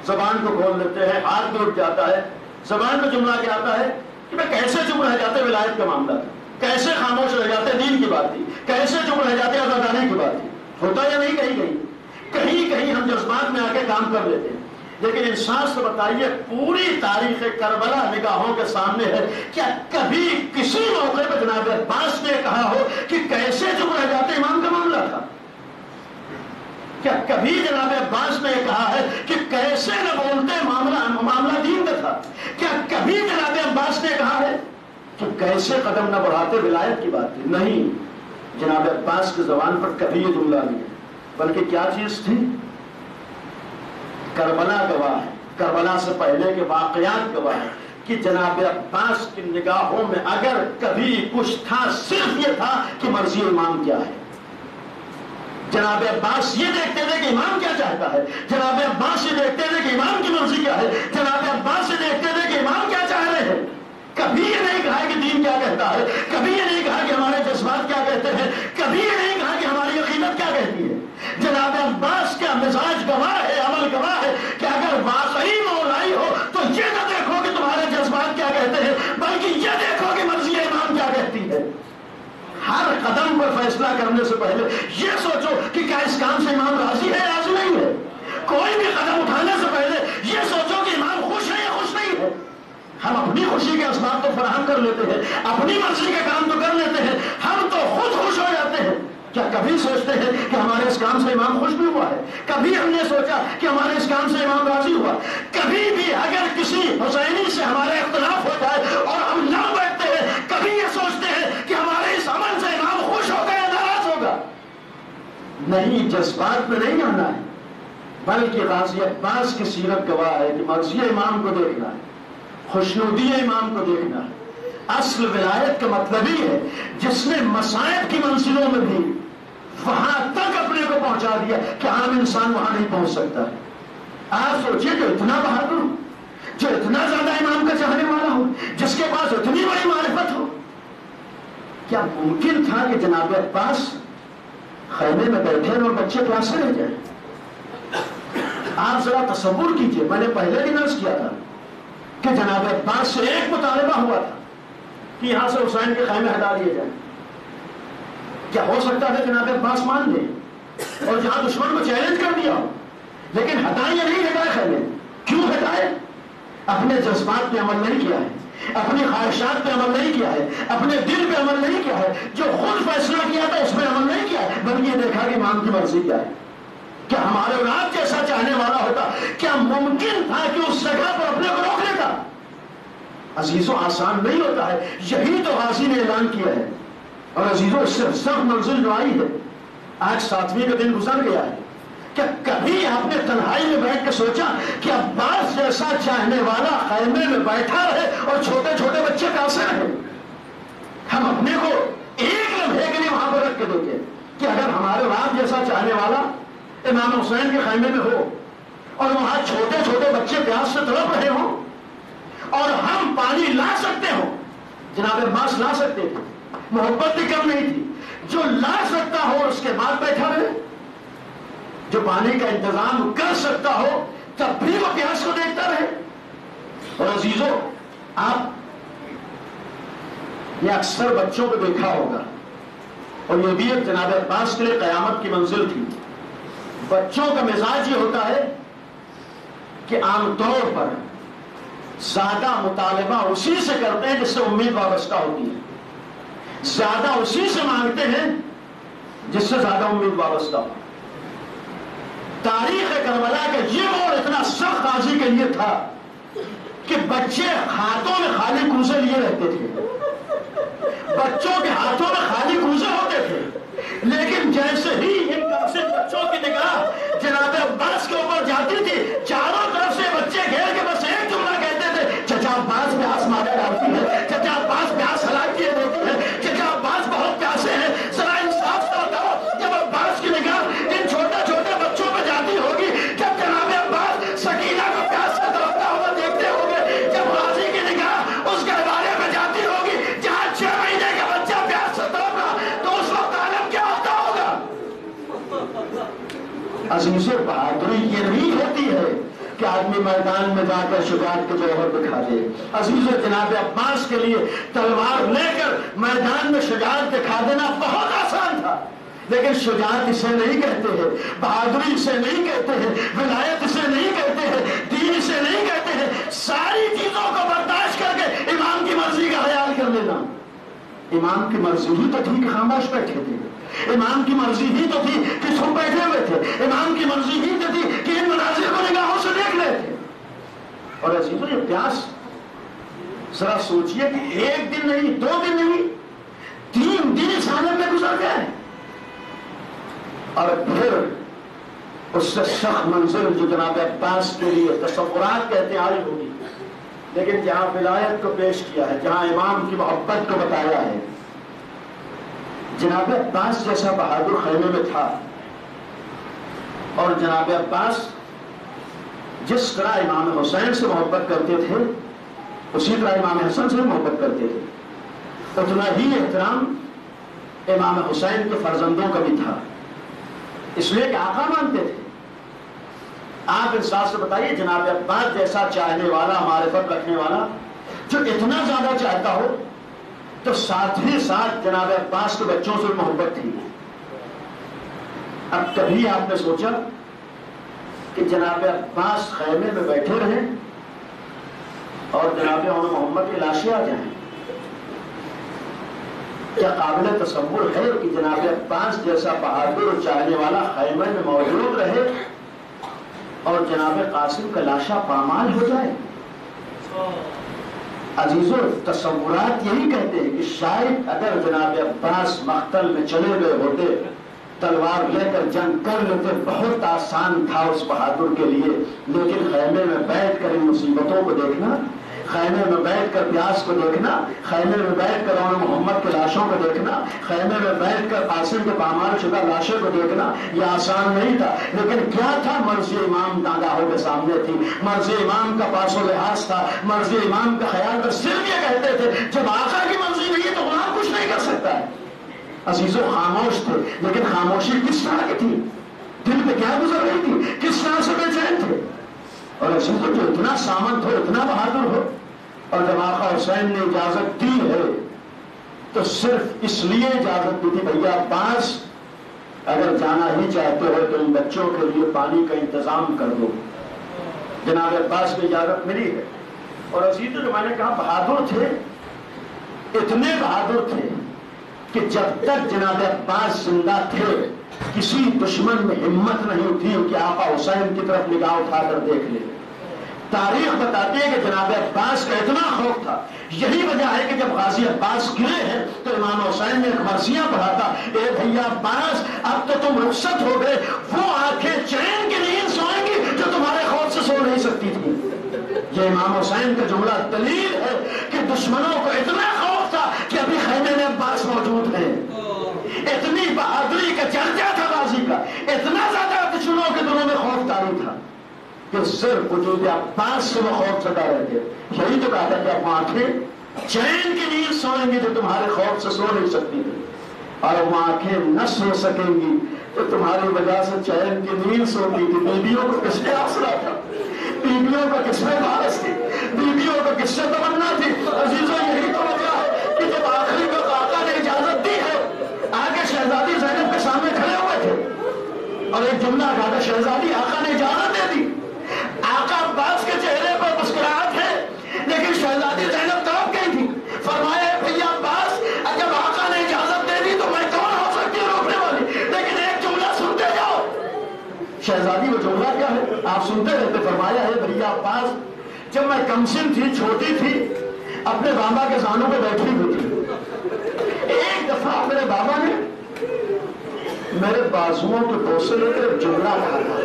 [SPEAKER 1] زبان کو کھول لیتے ہیں، ہاتھ بھی اٹھ جاتا ہے، زبان میں جملہ کیا آتا ہے کہ میں کیسے چپ رہ جاتے ولایت کا معاملہ تھا، کیسے خاموش رہ جاتے دین کی بات تھی، کیسے چپ رہ جاتے آزادانے کی بات تھی. ہوتا یا نہیں؟ کہیں کہیں ہم جذبات میں آ کے کام کر لیتے ہیں. لیکن انسان سے بتائیے، پوری تاریخ کربلا نگاہوں کے سامنے ہے، کیا کبھی کسی موقع پہ جناب عباس نے کہا ہو کہ کیسے چپ رہ جاتے امام کا معاملہ تھا؟ کیا کبھی جناب عباس نے کہا ہے کہ کیسے نہ بولتے معاملہ دین کا تھا؟ کیا کبھی جناب عباس نے کہا ہے کہ کیسے قدم نہ بڑھاتے ولایت کی بات تھی؟ نہیں، جناب عباس کی زبان پر کبھی یہ جملہ نہیں ہے. بلکہ کیا چیز تھی؟ کربلا گواہ ہے، کربلا سے پہلے کے واقعات گواہ ہے کہ جناب عباس کی نگاہوں میں اگر کبھی کچھ تھا، صرف یہ تھا کہ مرضی امام کیا ہے. جناب عباس یہ دیکھتے تھے کہ امام کیا چاہتا ہے، جناب عباس یہ دیکھتے تھے کہ امام کی مرضی کیا ہے، جناب عباس یہ دیکھتے تھے کہ امام کیا چاہ رہے ہیں. کبھی یہ نہیں کہا کہ دین کیا کہتا ہے، کبھی یہ نہیں کہا کہ ہمارے جذبات کیا کہتے ہیں، کبھی یہ نہیں کہا کہ ہماری عقیدت کیا کہتی ہے. جناب عباس کا مزاج گواہ ہے، عمل گواہ ہے کہ اگر واقعی مولائی ہو تو یہ نہ دیکھو کہ تمہارے جذبات کیا کہتے ہیں، بلکہ یہ دیکھو کہ مرضی امام کیا کہتی ہے. ہر قدم پر فیصلہ کرنے سے پہلے یہ سوچو کہ کیا اس کام سے امام راضی ہے، راضی نہیں ہے. کوئی بھی قدم اٹھانے سے پہلے یہ سوچو کہ امام خوش ہے یا خوش نہیں ہے. ہم اپنی خوشی کے اسباب تو فراہم کر لیتے ہیں، اپنی مرضی کے کام تو کر لیتے ہیں، ہم تو خود خوش ہو جاتے ہیں. کیا کبھی سوچتے ہیں کہ ہمارے اس کام سے امام خوش بھی ہوا ہے؟ کبھی ہم نے سوچا کہ ہمارے اس کام سے امام راضی ہوا؟ کبھی بھی اگر کسی حسینی سے ہمارے اختلاف ہو جائے اور ہم لڑ بیٹھتے ہیں، کبھی یہ سوچتے ہیں کہ ہمارے اس عمل سے امام خوش ہوگا یا ناراض ہوگا؟ نہیں، جذبات میں نہیں آنا ہے، بلکہ غازی عباس کی سیرت گواہ ہے کہ مرضی امام کو دیکھنا ہے، خوشنودی امام کو دیکھنا ہے. اصل ولایت کا مطلب ہی ہے جس نے مصائب کی منزلوں میں بھی وہاں تک اپنے کو پہنچا دیا کہ عام انسان وہاں نہیں پہنچ سکتا ہے. آپ سوچئے جو اتنا بہادر ہو، جو اتنا زیادہ امام کا چاہنے والا ہو، جس کے پاس اتنی بڑی معرفت ہو، کیا ممکن تھا کہ جناب عباس خیمے میں بیٹھے اور بچے پیاسے رہ جائیں؟ آپ ذرا تصور کیجئے، میں نے پہلے بھی عرض کیا تھا کہ جناب عباس سے ایک مطالبہ ہوا تھا کہ یہاں سے حسین کے خیمے ہٹا لیے جائیں. کیا ہو سکتا تھا جناب عباس مان لیں اور جہاں دشمن کو چیلنج کر دیا ہو، لیکن ہٹائیں یا نہیں ہٹائے خیمے؟ کیوں ہٹائے؟ اپنے جذبات پہ عمل نہیں کیا ہے، اپنی خواہشات پہ عمل نہیں کیا ہے، اپنے دل پہ عمل نہیں کیا ہے، جو خود فیصلہ کیا تھا اس پہ عمل نہیں کیا ہے، بلکہ یہ دیکھا کہ امام کی مرضی کیا ہے. کیا ہمارے اولاد جیسا چاہنے والا ہوتا، کیا ممکن تھا کہ اس جگہ پر اپنے کو روک لیتا؟ عزیزوں، آسان نہیں ہوتا ہے. یہی تو غازی نے اعلان کیا ہے. اور عزیزوں، اس سے سخت منزل جو آئی ہے، آج 7ویں کا دن گزر گیا ہے. کیا کبھی آپ نے تنہائی میں بیٹھ کے سوچا کہ عباس جیسا چاہنے والا خیمے میں بیٹھا رہے اور چھوٹے چھوٹے بچے پیاسے رہے؟ ہم اپنے کو ایک لمحے کے لیے وہاں پر رکھ کے دیکھیں کہ اگر ہمارے باپ جیسا چاہنے والا امام حسین کے خیمے میں ہو اور وہاں چھوٹے چھوٹے بچے پیاس سے تڑپ رہے ہوں اور ہم پانی لا سکتے ہوں. جناب عباس لا سکتے تھے، محبت بھی کم نہیں تھی. جو لا سکتا ہو اس کے بعد بیٹھا رہے، جو پانی کا انتظام کر سکتا ہو تب بھی وہ پیاس کو دیکھتا رہے. اور عزیزوں، آپ یہ اکثر بچوں کو دیکھا ہوگا، اور یہ بھی ایک جناب عباس کے لیے قیامت کی منزل تھی. بچوں کا مزاج یہ ہوتا ہے کہ عام طور پر زیادہ مطالبہ اسی سے کرتے ہیں جس سے امید وابستہ ہوتی ہے، زیادہ اسی سے مانگتے ہیں جس سے زیادہ امید وابستہ ہو. تاریخ کربلا کا یہ موڑ اتنا سخت غازی کے لیے تھا کہ بچے ہاتھوں میں خالی کوزے لیے رہتے تھے، بچوں کے ہاتھوں میں خالی کوزے ہوتے تھے، لیکن جیسے ہی ان کافر بچوں کی نگاہ جناب عباس کے اوپر جاتی تھی، چاروں طرف سے بچے گھیر کے بس ایک جملہ کہتے تھے، چچا عباس پیاس مارے ڈالتی ہے، چچا عباس پیاس ہلاک کیے دیتی ہے، چچا عباس بہت پیاسے ہیں. ذرا انصاف سے بتاؤ، جب عباس کی نگاہ ان چھوٹے چھوٹے بچوں پہ جاتی ہوگی، جب جناب عباس سکینہ کو پیاس سے تڑپتا ہوا دیکھتے ہوں گے، جب غازی کی نگاہ اس گہوارے پہ جاتی ہوگی جہاں 6 مہینے کا بچہ پیاس سے تڑپ رہا، تو اس وقت عالم کیا ہوتا ہوگا؟ عزیزوں بہادری یہ نہیں ہوتی ہے کہ آدمی میدان میں جا کر شجاعت کے جوہر دکھا دے. عزیزوں جناب عباس کے لیے تلوار لے کر میدان میں شجاعت دکھا دینا بہت آسان تھا، لیکن شجاعت اسے نہیں کہتے ہیں، بہادری اسے نہیں کہتے ہیں، ولایت اسے نہیں کہتے ہیں، دین اسے نہیں کہتے ہیں. ساری چیزوں کو برداشت کر کے امام کی مرضی کا خیال کر لینا. امام کی مرضی ہی تو تھی کہ خاموش بیٹھے تھے، امام کی مرضی ہی تو تھی کہ چھپ بیٹھے ہوئے تھے، امام کی مرضی ہی تو تھی کہ ان مناظر کو نگاہوں سے دیکھ رہے تھے. اور عزیزوں یہ پیاس ذرا سوچئے کہ ایک دن نہیں، 2 دن نہیں، 3 دن اس حالت میں گزر گئے. اور پھر اس سے سخت منزل جو جناب عباس کے لیے تصورات کہتے آئی ہوگی، لیکن جہاں ولایت کو پیش کیا ہے، جہاں امام کی محبت کو بتایا ہے. جناب عباس جیسا بہادر خیمے میں تھا، اور جناب عباس جس طرح امام حسین سے محبت کرتے تھے اسی طرح امام حسن سے محبت کرتے تھے. اتنا ہی احترام امام حسین کے فرزندوں کا بھی تھا، اس لیے کہ آقا مانتے تھے. آپ انصاف سے بتائیے جناب عباس جیسا چاہنے والا، معرفت رکھنے والا، جو اتنا زیادہ چاہتا ہو تو ساتھ ہی ساتھ جناب عباس کے بچوں سے محبت تھی. اب کبھی آپ نے سوچا کہ جناب عباس خیمے میں بیٹھے رہیں اور جناب محمد کی لاشیں آ جائیں؟ کیا قابل تصور ہے کہ جناب عباس جیسا بہادر اور چاہنے والا خیمے میں موجود رہے اور جناب قاسم کا لاشا پامال ہو جائے؟ عزیزوں تصورات یہی کہتے ہیں کہ شاید اگر جناب عباس مقتل میں چلے گئے ہوتے، تلوار لے کر جنگ کر لیتے، بہت آسان تھا اس بہادر کے لیے. لیکن خیمے میں بیٹھ کر ان مصیبتوں کو دیکھنا، خیمے میں بیٹھ کر پیاس کو دیکھنا، خیمے میں بیٹھ کر محمد کے لاشوں کو دیکھنا، خیمے میں بیٹھ کر قاسم کے پامال شدہ لاشوں کو دیکھنا یہ آسان نہیں تھا. لیکن کیا تھا؟ مرضی امام نگاہوں کے سامنے تھی، مرضی امام کا پاس و لحاظ تھا، مرضی امام کا خیال تھا. صرف یہ کہتے تھے جب آقا کی مرضی نہیں ہے تو غلام کچھ نہیں کر سکتا ہے. عزیزوں خاموش تھے، لیکن خاموشی کس طرح کی تھی؟ دل پہ کیا گزر رہی تھی؟ کس طرح سے بے چین تھے؟ اور عزیزوں جو اتنا سامنت ہو، اتنا بہادر ہو، اور جب آقا حسین نے اجازت دی ہے تو صرف اس لیے اجازت دی تھی بھیا عباس اگر جانا ہی چاہتے ہو تو ان بچوں کے لیے پانی کا انتظام کر دو. جناب عباس کو اجازت ملی ہے. اور عزیزوں جو میں نے کہا بہادر تھے، اتنے بہادر تھے کہ جب تک جناب عباس زندہ تھے کسی دشمن میں ہمت نہیں تھی کہ آقا حسین کی طرف نگاہ اٹھا کر دیکھ لے. تاریخ بتاتی ہے کہ جناب عباس کا اتنا خوف تھا. یہی وجہ ہے کہ جب غازی عباس گرے ہیں تو امام حسین نے ایک مرثیہ پڑھا تھا، اے بھیا عباس اب تو تم رخصت ہو گئے، وہ آنکھیں چین کی نیند سوئیں گی جو تمہارے خوف سے سو نہیں سکتی تھی. یہ امام حسین کا جملہ دلیل ہے کہ دشمنوں کو اتنا خوف تھا کہ ابھی خیمے میں عباس موجود ہیں. اتنی بہادری کا چرچا تھا غازی کا، اتنا زیادہ دشمنوں کے دلوں میں خوف طاری تھا کہ صرف وجود عباس سے وہ خوف زدہ رہتے. یہی تو کہا تھا کہ اب آنکھیں چین کی نیند سوئیں گی جو تمہارے خوف سے سو نہیں سکتی تھی، اور وہ آنکھیں نہ سو سکیں گی تو تمہاری وجہ سے چین کی نیند سوتی تھی. بیویوں کو کس نے آسرا تھا؟ بیویوں کا کس میں بھارس تھی؟ بیویوں کو کس سے تمنا تھی؟ عزیزوں یہی تو وجہ ہے کہ جب آخری کو آقا نے اجازت دی ہے، آگے شہزادی زینب کے سامنے کھڑے ہوئے تھے اور ایک جملہ کہا تھا، شہزادی آقا نے اجازت دے دی. آقا عباس کے چہرے پر مسکراہٹ ہے لیکن شہزادی زینب تڑپ گئی تھی. فرمایا بھیا عباس جب آقا نے اجازت دے دی تو میں کون ہو سکتی ہوں روکنے والی؟ لیکن ایک جملہ سنتے جاؤ. شہزادی وہ جملہ کیا ہے آپ سنتے رہتے. فرمایا ہے بھیا عباس جب میں کمسن تھی، چھوٹی تھی، اپنے بابا کے زانوں پہ بیٹھی ہوئی تھی، ایک دفعہ میرے بابا نے میرے بازوؤں کے بوسے لے کر ایک جملہ کہا تھا.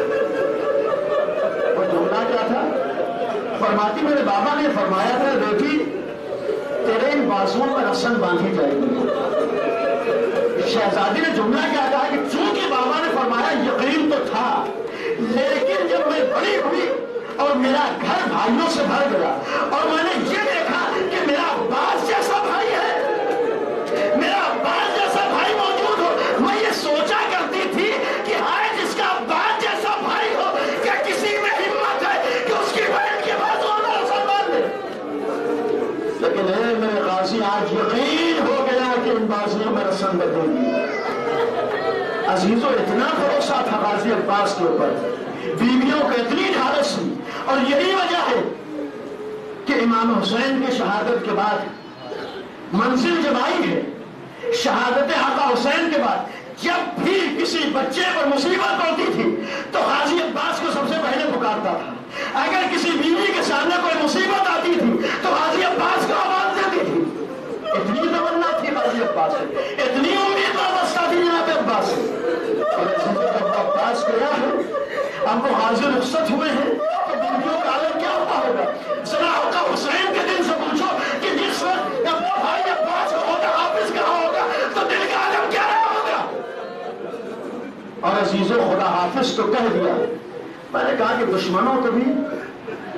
[SPEAKER 1] وہ جملہ کیا تھا؟ فرماتی میرے بابا نے فرمایا تھا بیٹی تیرے ان بازوؤں میں رسن باندھی جائے گی. شہزادی نے جملہ کیا کہا کہ چونکہ بابا نے فرمایا یقین تو تھا، لیکن جب میں بڑی ہوئی اور میرا گھر بھائیوں سے بھر گیا اور میں نے یہ دیکھا کہ میرا عباس جیسا بھائی ہے، میرا عباس جیسا بھائی موجود ہو، میں یہ سوچا کرتی تھی کہ ہائے جس کا عباس جیسا عزیزوں اتنا بھروسہ تھا غازی عباس کے اوپر، بیویوں کو اتنی ڈھارس تھی، اور یہی وجہ ہے کہ امام حسین کی شہادت کے بعد منزل جب آئی ہے، شہادت آقا حسین کے بعد جب بھی کسی بچے پر مصیبت ہوتی تھی تو غازی عباس کو سب سے پہلے پکارتا تھا. اگر کسی بیوی کے سامنے کوئی مصیبت آتی تھی تو غازی عباس کو آواز دیتی تھی. اتنی تمنا تھی غازی عباس سے، اتنی امید وابستہ تھی جناب عباس سے. اور جب عباس گیا ہے، اب وہ غازی رخصت ہوئے ہیں، تو بیویوں کا عالم کیا ہوا ہوگا؟ ذرا آقا حسین کے دل سے پوچھو کہ جس وقت بھائی عباس کا ہوتا حافظ کہاں ہوگا تو دل کا عالم کیا رہا ہوگا. اور عزیزوں خدا حافظ تو کہہ دیا. میں نے کہا کہ دشمنوں کو بھی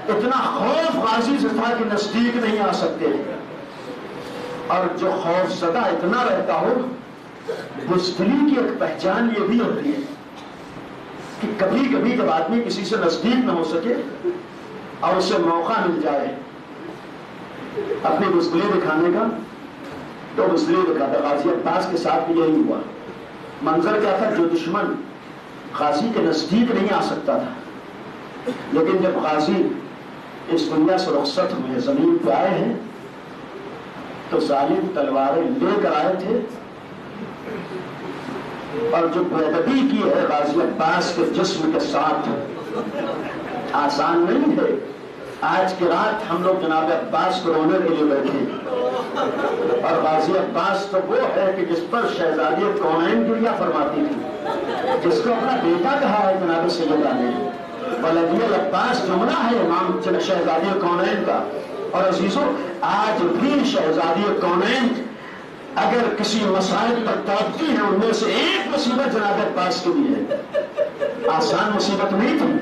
[SPEAKER 1] اتنا خوف غازی سے تھا کہ نزدیک نہیں آ سکتے، اور جو خوف زدہ اتنا رہتا ہو، بزدلی کی ایک پہچان یہ بھی ہوتی ہے کہ کبھی کبھی جب آدمی کسی سے نزدیک نہ ہو سکے اور اسے موقع مل جائے اپنی بزدلی دکھانے کا تو بزدلی دکھاتا. غازی عباس کے ساتھ بھی یہی ہوا. منظر کیا تھا؟ جو دشمن غازی کے نزدیک نہیں آ سکتا تھا، لیکن جب غازی اس دنیا سے رخصت ہوئے، زمین پہ آئے ہیں، تو ظالم تلواریں لے کر آئے تھے، اور جو بے ادبی کی ہے غازی عباس کے جسم کے ساتھ آسان نہیں ہے. آج کی رات ہم لوگ جناب عباس کو رونے کے لیے بیٹھے، اور غازی عباس تو وہ ہے کہ جس پر شہزادی کونین گریہ فرماتی تھی، جس کو اپنا بیٹا کہا ہے جناب سیدہ نے. ولدی العباس جملہ ہے امام شہزادی کونین کا. اور عزیزوں آج بھی شہزادی کونین اگر کسی مسائل پر توقع ہے، ان میں سے ایک مصیبت جناب عباس کے لیے ہے. آسان مصیبت نہیں تھی،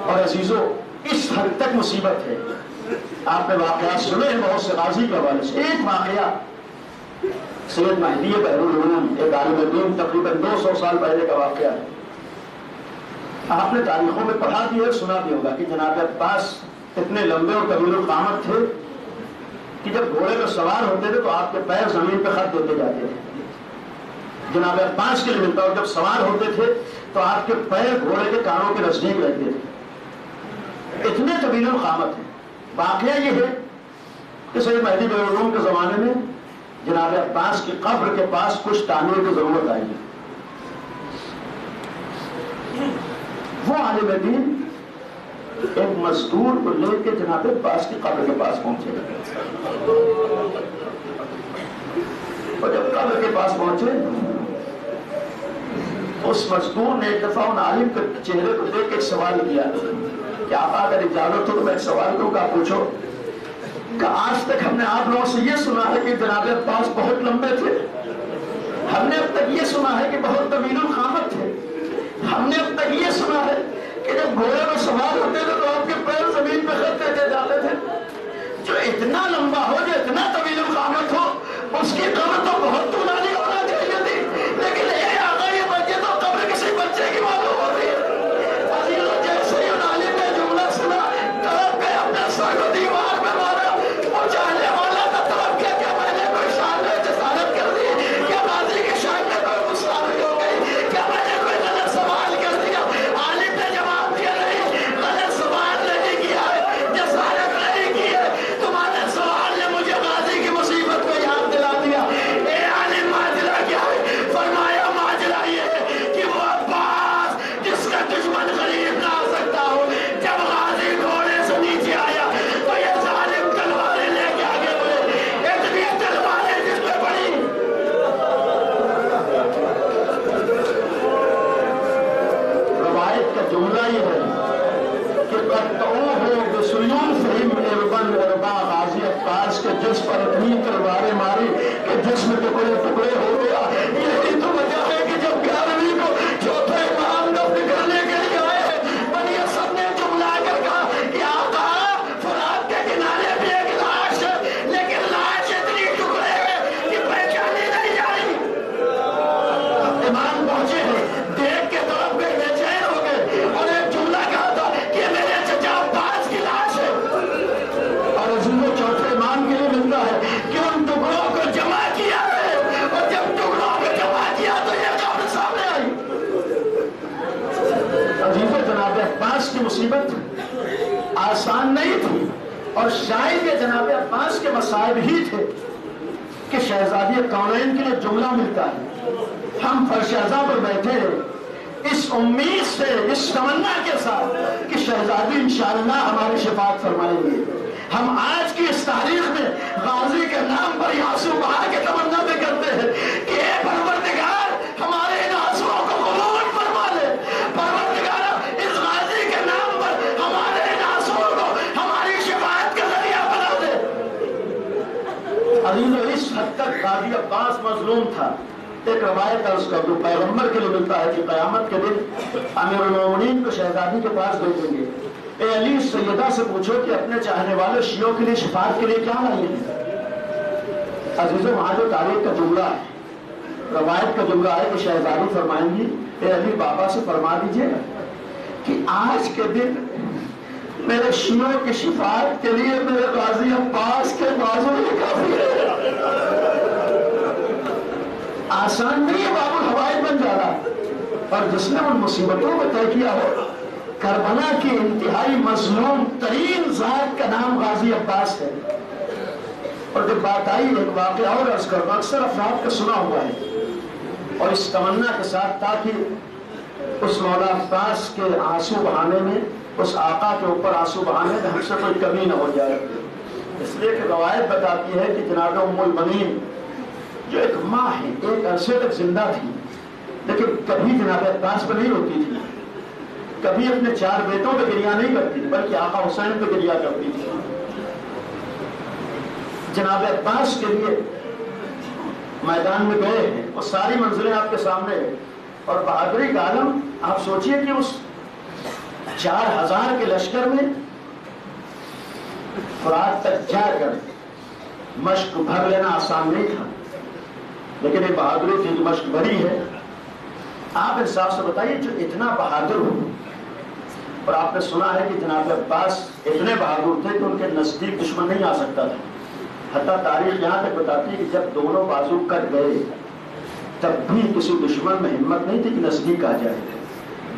[SPEAKER 1] اور عزیزوں اس حد تک مصیبت ہے. آپ نے واقعات سنے ہیں بہت سے غازی کے حوالے سے. ایک واقعہ سید مہدی بحرالعلوم، ایک عالم دین، تقریباً 200 سال پہلے کا واقعہ ہے. آپ نے تاریخوں میں پڑھا بھی ہے، سنا بھی ہوگا کہ جناب عباس اتنے لمبے اور طویل القامت تھے کہ جب گھوڑے میں سوار ہوتے تھے تو آپ کے پیر زمین پہ خط دیتے جاتے تھے. جناب عباس کے لیے ملتا، اور جب سوار ہوتے تھے تو آپ کے پیر گھوڑے کے کانوں کے نزدیک رہتے تھے. اتنے طویل القامت ہیں. واقعہ یہ ہے کہ سید مہدی بحرالعلوم کے زمانے میں جناب عباس کی قبر کے پاس کچھ تعمیر کی ضرورت آئی. وہ عالم دین ایک مزدور کو لے کے جناب عباس کی قبر کے پاس پہنچے، اور جب قبر کے پاس پہنچے اس مزدور نے ایک دفعہ ان عالم کے چہرے کو دیکھ کے ایک سوال کیا کہ آپ اگر اجازت ہو تو میں ایک سوال کروں گا. پوچھو کہ آج تک ہم نے آپ لوگوں سے یہ سنا ہے کہ جناب عباس بہت لمبے تھے، ہم نے اب تک یہ سنا ہے کہ بہت طویل القامت تھے، ہم نے اب تک یہ سنا ہے کہ جب گھوڑے میں سوار ہوتے تھے تو آپ کے پیر زمین پہ خط دیتے جاتے تھے. جو اتنا لمبا ہو، جو اتنا طویل القامت ہو، اس کی قبر تو بہت طولانی ہونا چاہیے تھی، لیکن اے آقا یہ بچے تو قبر کسی بچے کی معلوم ہوتی ہے. جیسے ہی ان عالم نے جملہ سنا، طرف پہ اپنے سر کو دیوار پہ مارا. وہ چاہنے والا تھا طرف کیا کہ میں نے کوئی شان میں جسارت کر دی، کیا غازی کی شان میں کوئی گستاخی ہو گئی، کیا میں نے کوئی غلط سوال کر دیا. عالم نے جواب دیا نہیں، غلط سوال نہیں کیا ہے، جسارت نہیں کی ہے، تمہارے سوال نے مجھے غازی کی مصیبت کو یاد دلا دیا. اے عالم ماجرا کیا ہے؟ فرمایا ماجرا یہ ہے کہ وہ عباس جس کا دشمن قریب نہ آ سکتا ہو، جب غازی گھوڑے سے نیچے آیا تو یہ ظالم تلواریں لے کے آگے بڑھے. اتنی تلواریں جس پہ پڑی روایت کا جملہ یہ ہے کہ قطعوه بسيوفهم اربا اربا. غازی عباس کے جس پر اتنی تلواریں ماری کہ جسم ٹکڑے ٹکڑے ہو گیا. یہی تو وجہ ہے کہ جب 11ویں کو چوتھے امام دفن کرنے کے لیے آئے بنی اسد نے جملا کر کہا کہ آقا فرات کے کنارے بھی ایک لاش ہے، لیکن لاش اتنی ٹکڑے ہے کہ پہچانی نہیں جائے. امام پہنچے ہیں، دیکھ کے طرف گئے، بے چین ہو گئے، اور ایک جملہ کہا تھا کہ میرے چچا عباس کی لاش ہے. اور عزیزوں چوتھے امام کے لیے ملتا ہے کہ ان ٹکڑوں کو جمع کیا ہے، اور جب کی مصیبت آسان نہیں تھی، اور شاید یہ جناب عباس کے مصائب ہی تھے کہ شہزادی کونین کے لیے جملہ ملتا ہے۔ ہم فرش عزا پر بیٹھے اس امید سے، اس تمنا کے ساتھ کہ شہزادی انشاءاللہ ہماری شفاعت فرمائیں گے۔ ہم آج کی اس تاریخ میں غازی کے نام پر یہ آنسو بہا کے تمنا بھی کرتے ہیں کہ اے پروردگار ہمارے ان آنسوؤں کو قبول فرما لے۔ پروردگار اس غازی کے نام پر ہمارے ان آنسوؤں کو ہماری شفاعت کا ذریعہ بنا دے۔ عزیزو، اس حد تک غازی عباس مظلوم تھا۔ ایک روایت ہے اس کا جو پیغمبر کے لیے ملتا ہے کہ قیامت کے دن امیر المومنین کو شہزادی کے پاس بھیجیں گے، اے علی سیدہ سے پوچھو کہ اپنے چاہنے والے شیعوں کے لیے شفاعت کے لیے کیا لائے ہیں۔ عزیزو، وہاں جو تاریخ کا جملہ ہے، روایت کا جملہ ہے کہ شہزادی فرمائیں گی اے علی بابا سے فرما دیجئے کہ آج کے دن میرے شیعوں کی شفاعت کے لیے میرے غازی عباس کے بازو ہی کافی ہے۔ آسان نہیں ہے باب الحوائج بن جانا، اور جس نے ان مصیبتوں کو طے کیا ہو، کربلا کی انتہائی مظلوم ترین ذات کا نام غازی عباس ہے۔ اور جب بات آئی ایک واقعہ اور عرض کروں، اکثر افراد کا سنا ہوا ہے، اور اس تمنا کے ساتھ تاکہ اس مولا عباس کے آنسو بہانے میں، اس آقا کے اوپر آنسو بہانے میں ہم سے کوئی کمی نہ ہو جائے، اس لیے کہ روایت بتاتی ہے کہ جناب ام البنین جو ایک ماں ہے، ایک عرصے تک زندہ تھی، لیکن کبھی جناب عباس پہ نہیں روتی تھی، کبھی اپنے 4 بیٹوں پہ گریہ نہیں کرتی تھی، بلکہ آقا حسین پہ گریہ کرتی تھی۔ جناب عباس کے لیے میدان میں گئے ہیں، وہ ساری منزلیں آپ کے سامنے ہیں، اور بہادری کا عالم آپ سوچئے کہ اس 4000 کے لشکر میں فرات تک جا کر مشق بھر لینا آسان نہیں تھا، لیکن ایک بہادری تھی جو مشق بھری ہے۔ آپ انصاف سے بتائیے، جو اتنا بہادر ہو، اور آپ نے سنا ہے کہ جناب عباس اتنے بہادر تھے کہ ان کے نزدیک دشمن نہیں آ سکتا تھا، حتیٰ تاریخ یہاں تک بتاتی ہے کہ جب دونوں بازو کٹ گئے تب بھی کسی دشمن میں ہمت نہیں تھی کہ نزدیک آ جائے،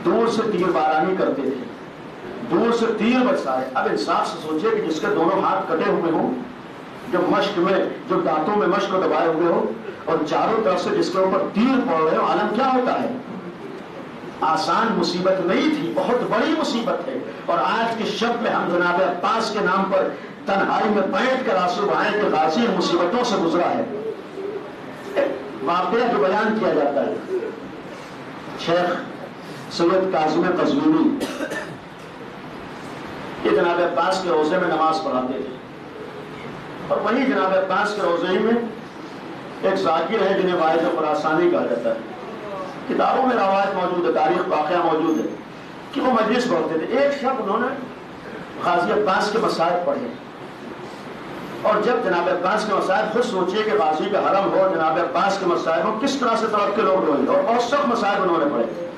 [SPEAKER 1] دور سے تیر بارانی کرتے تھے، دور سے تیر برسائے۔ اب انصاف سے سوچے کہ جس کے دونوں ہاتھ کٹے ہوئے ہوں، جو مشق میں، جو دانتوں میں مشق دبائے ہوئے ہو، اور چاروں طرف سے جس کے اوپر تیر پڑ رہے ہو، عالم کیا ہوتا ہے؟ آسان مصیبت نہیں تھی، بہت بڑی مصیبت ہے۔ اور آج کے شب میں ہم جناب عباس کے نام پر تنہائی میں بیٹھ کر آنسو بہائیں کہ غازی مصیبتوں سے گزرا ہے۔ واقعہ جو بیان کیا جاتا ہے، شیخ سید کاظم قزوینی یہ جناب عباس کے روزے میں نماز پڑھاتے تھے، اور وہی جناب عباس کے روزے میں ایک ذاکر ہے جنہیں واعظ خراسانی کہا جاتا ہے۔ کتابوں میں روایت موجود ہے، تاریخ واقعہ موجود ہے کہ وہ مجلس پڑھتے تھے۔ ایک شب انہوں نے غازی عباس کے مصائب پڑھے، اور جب جناب عباس کے مصائب، خود سوچئے کہ غازی کا حرم ہو، جناب عباس کے مصائب ہو، کس طرح سے طرف کے لوگ روئیں، اور بہت سخت مصائب انہوں نے پڑھے۔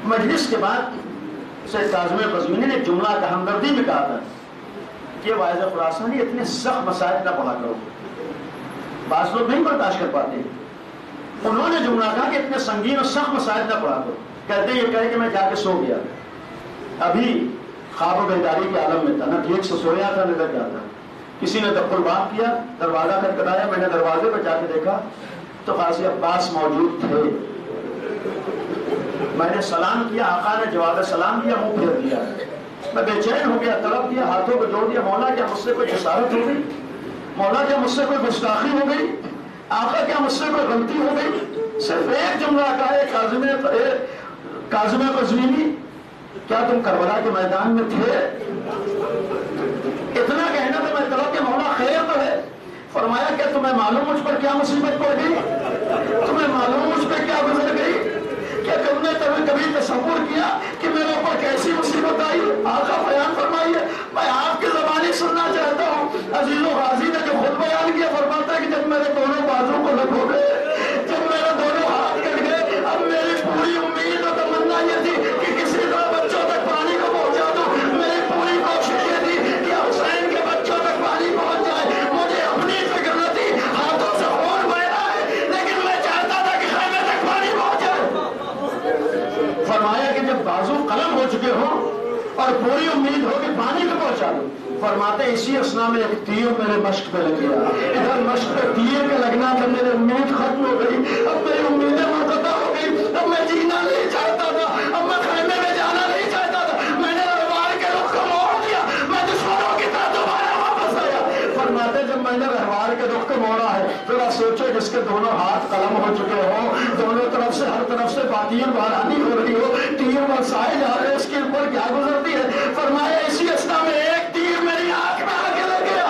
[SPEAKER 1] مجلس کے بعد سید کاظم قزوینی نے جملہ کا ہمدردی میں کہا تھا کہ واعظ خراسانی اتنے سخت مصائب نہ پڑھا کرو، بعض لوگ نہیں برداشت کر پاتے۔ انہوں نے جملہ کہا کہ اتنے سنگین اور سخت مسائل نہ پڑھا کرو۔ کہتے یہ کہے کہ میں جا کے سو گیا، ابھی خواب و بیداری کے عالم میں تھا، نہ ٹھیک سے سویا تھا نہ کیا تھا۔ کسی نے دخل باب کیا، دروازہ کھٹکھٹایا، میں نے دروازے پہ جا کے دیکھا تو غازی عباس موجود تھے۔ میں نے سلام کیا، آقا نے جواب سلام دیا، منہ پھیر دیا۔ میں بے چین ہو گیا، طلب کیا، ہاتھوں کو جوڑ دیا، مولا کیا مجھ سے کوئی جسارت ہو گئی؟ مولا کیا مجھ سے کوئی گستاخی ہو گئی؟ آقا کیا مجھ سے کوئی غلطی ہو گئی؟ صرف ایک جملہ کہا ہے، کاظم قزوینی کیا تم کربلا کے میدان میں تھے؟ اتنا کہنا تو میں طلب کہ مولا خیر تو ہے۔ فرمایا کہ تمہیں معلوم مجھ پر کیا مصیبت پڑ گئی؟ تمہیں معلوم مجھ پہ کیا گزر گئی؟ کیا تم نے کبھی تصور کیا کہ میرے اوپر کیسی مصیبت آئی؟ آقا بیان فرمائیے، میں آپ کی زبانی سننا چاہتا ہوں۔ عزیز و غازی نے جو خود بیان کیا، فرماتا ہے کہ جب میرے دونوں بازو کو لگو گئے، جب میرے دونوں ہاتھ کٹ گئے، اب میری پوری امید اور تمنا یہ تھی کہ کسی طرح بچوں تک پانی کو پہنچا دوں۔ میری پوری کوشش یہ تھی کہ حسین کے بچوں تک پانی پہنچ جائے۔ مجھے اپنی فکر نہ تھی، ہاتھوں سے خون بہ رہا ہے، لیکن میں چاہتا تھا کہ خیمے تک پانی پہنچ جائے۔ فرمایا کہ جب بازو قلم ہو چکے ہوں اور پوری امید ہو کہ پانی کو پہنچا دوں. فرماتے اسی اسنا میں ایک تیر میرے مشق پہ لگ گیا. ادھر مشق پہ تیر کا لگنا تھا، میری امید ختم ہو گئی. اب میری امیدیں منقطع ہو گئی. اب میں جینا نہیں چاہتا تھا، اب میں خیمے میں جانا نہیں چاہتا تھا. میں نے رہوار کے رخ کو موڑ دیا، میں دشمنوں کی طرح دوبارہ واپس آیا. فرماتے جب میں نے رہوار کے رخ کو موڑا ہے، پھر آپ سوچو جس کے دونوں ہاتھ قلم ہو چکے ہوں، دونوں طرف سے ہر طرف سے بادیاں بارانی ہو رہی ہو، تیر برسائے جا رہے، اس کے اوپر کیا گزرتی ہے. فرمایا اسی اسنا میں ایک تیر میری آنکھ میں آ کے لگ گیا.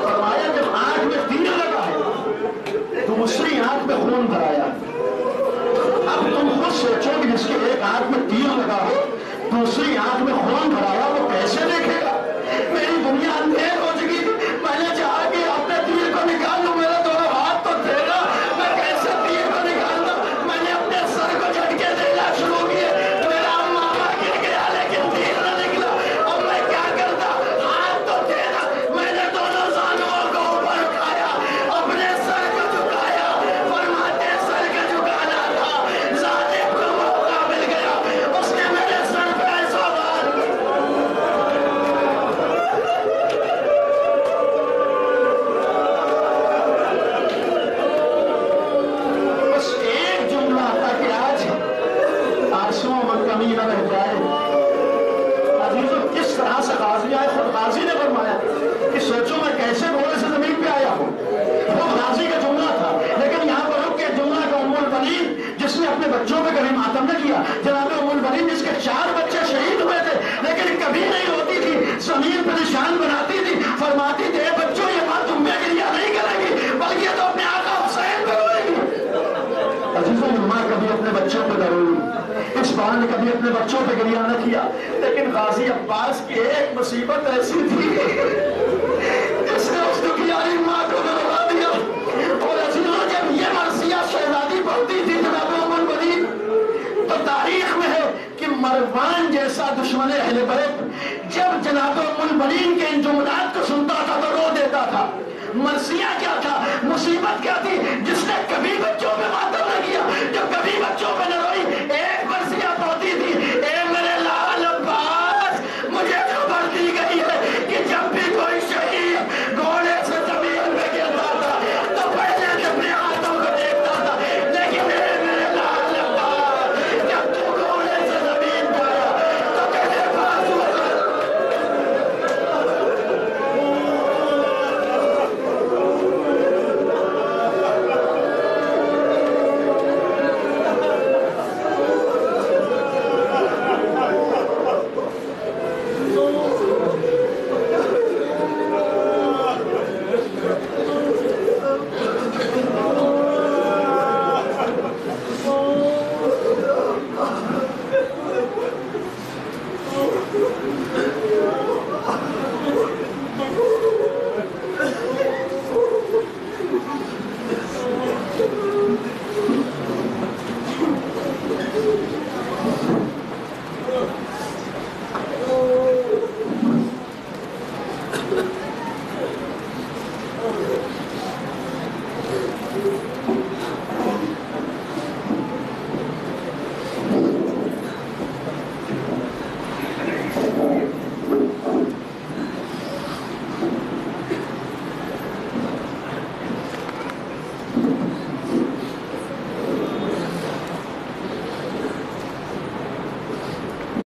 [SPEAKER 1] فرمایا جب آنکھ میں تیر لگا ہے تو دوسری آنکھ میں خون بھرایا. اب تم خود سوچو کہ جس کے ایک آنکھ میں تیر لگا ہو، دوسری آنکھ میں خون بھرایا، وہ کیسے دیکھے گا. میری دنیا اندھیر ہو چکی تھی. میں نے چاہا کہ اپنے تیر کو نکال لوں، میرا دونوں ہاتھ تو تھے نا، میں کیسے تیر کو نکالتا. میں نے اپنے سر کو جھٹکے دینا شروع کیے. میرا ماما گر گیا لیکن تیر نہ نکلا. اب میں کیا کرتا، ہاتھ تو تھے نا. میں نے دونوں زانوؤں کو اوپر اٹھایا، اپنے سر کو جھکایا. فرماتے سر کا جھکانا تھا، ظالم کو موقع مل گیا، اس نے میرے سر پہ ایسا وار. بس ایک جملہ تھا کہ آج آنسوؤں میں کمی نہ رہ جائے. عزیزو کس طرح سے غازی آئے. خود غازی نے فرمایا کہ سوچو میں کیسے گھوڑے سے زمین پہ آیا ہوں. وہ غازی کا جملہ تھا، لیکن یہاں پر رک کے جملہ کا ام البنین جس نے اپنے بچوں پہ کبھی ماتم نہ کیا، جناب ام البنین جس کے 4 بچے شہید ہوئے تھے لیکن کبھی نہیں روتی تھی، زمین پہ نشان بناتی تھی. فرماتی تھی اے بچوں یہ بات تم پہ گریہ نہیں کرے گی بلکہ تو اپنے آقا حسین پہ روئے گی. عزیزوں ماں کبھی اپنے بچوں پہ نہ روئی، اس ماں نے کبھی اپنے بچوں پہ گریہ نہ کیا. لیکن غازی عباس کی ایک مصیبت ایسی تھی جس نے اس دکھیاری ماں کو رولا دیا. اور عزیزوں جب یہ مرثیہ شہزادی پڑھتی تھی جناب ام البنین تو تاریخ میں ہے کہ مروان جیسا دشمن اہل بیت جب جناب ام البنین کے ان جملات کو سنتا تھا تو رو دیتا تھا. مرثیہ کیا تھا، مصیبت کیا تھی، جس نے کبھی بچوں پہ ماتم نہ کیا، جو کبھی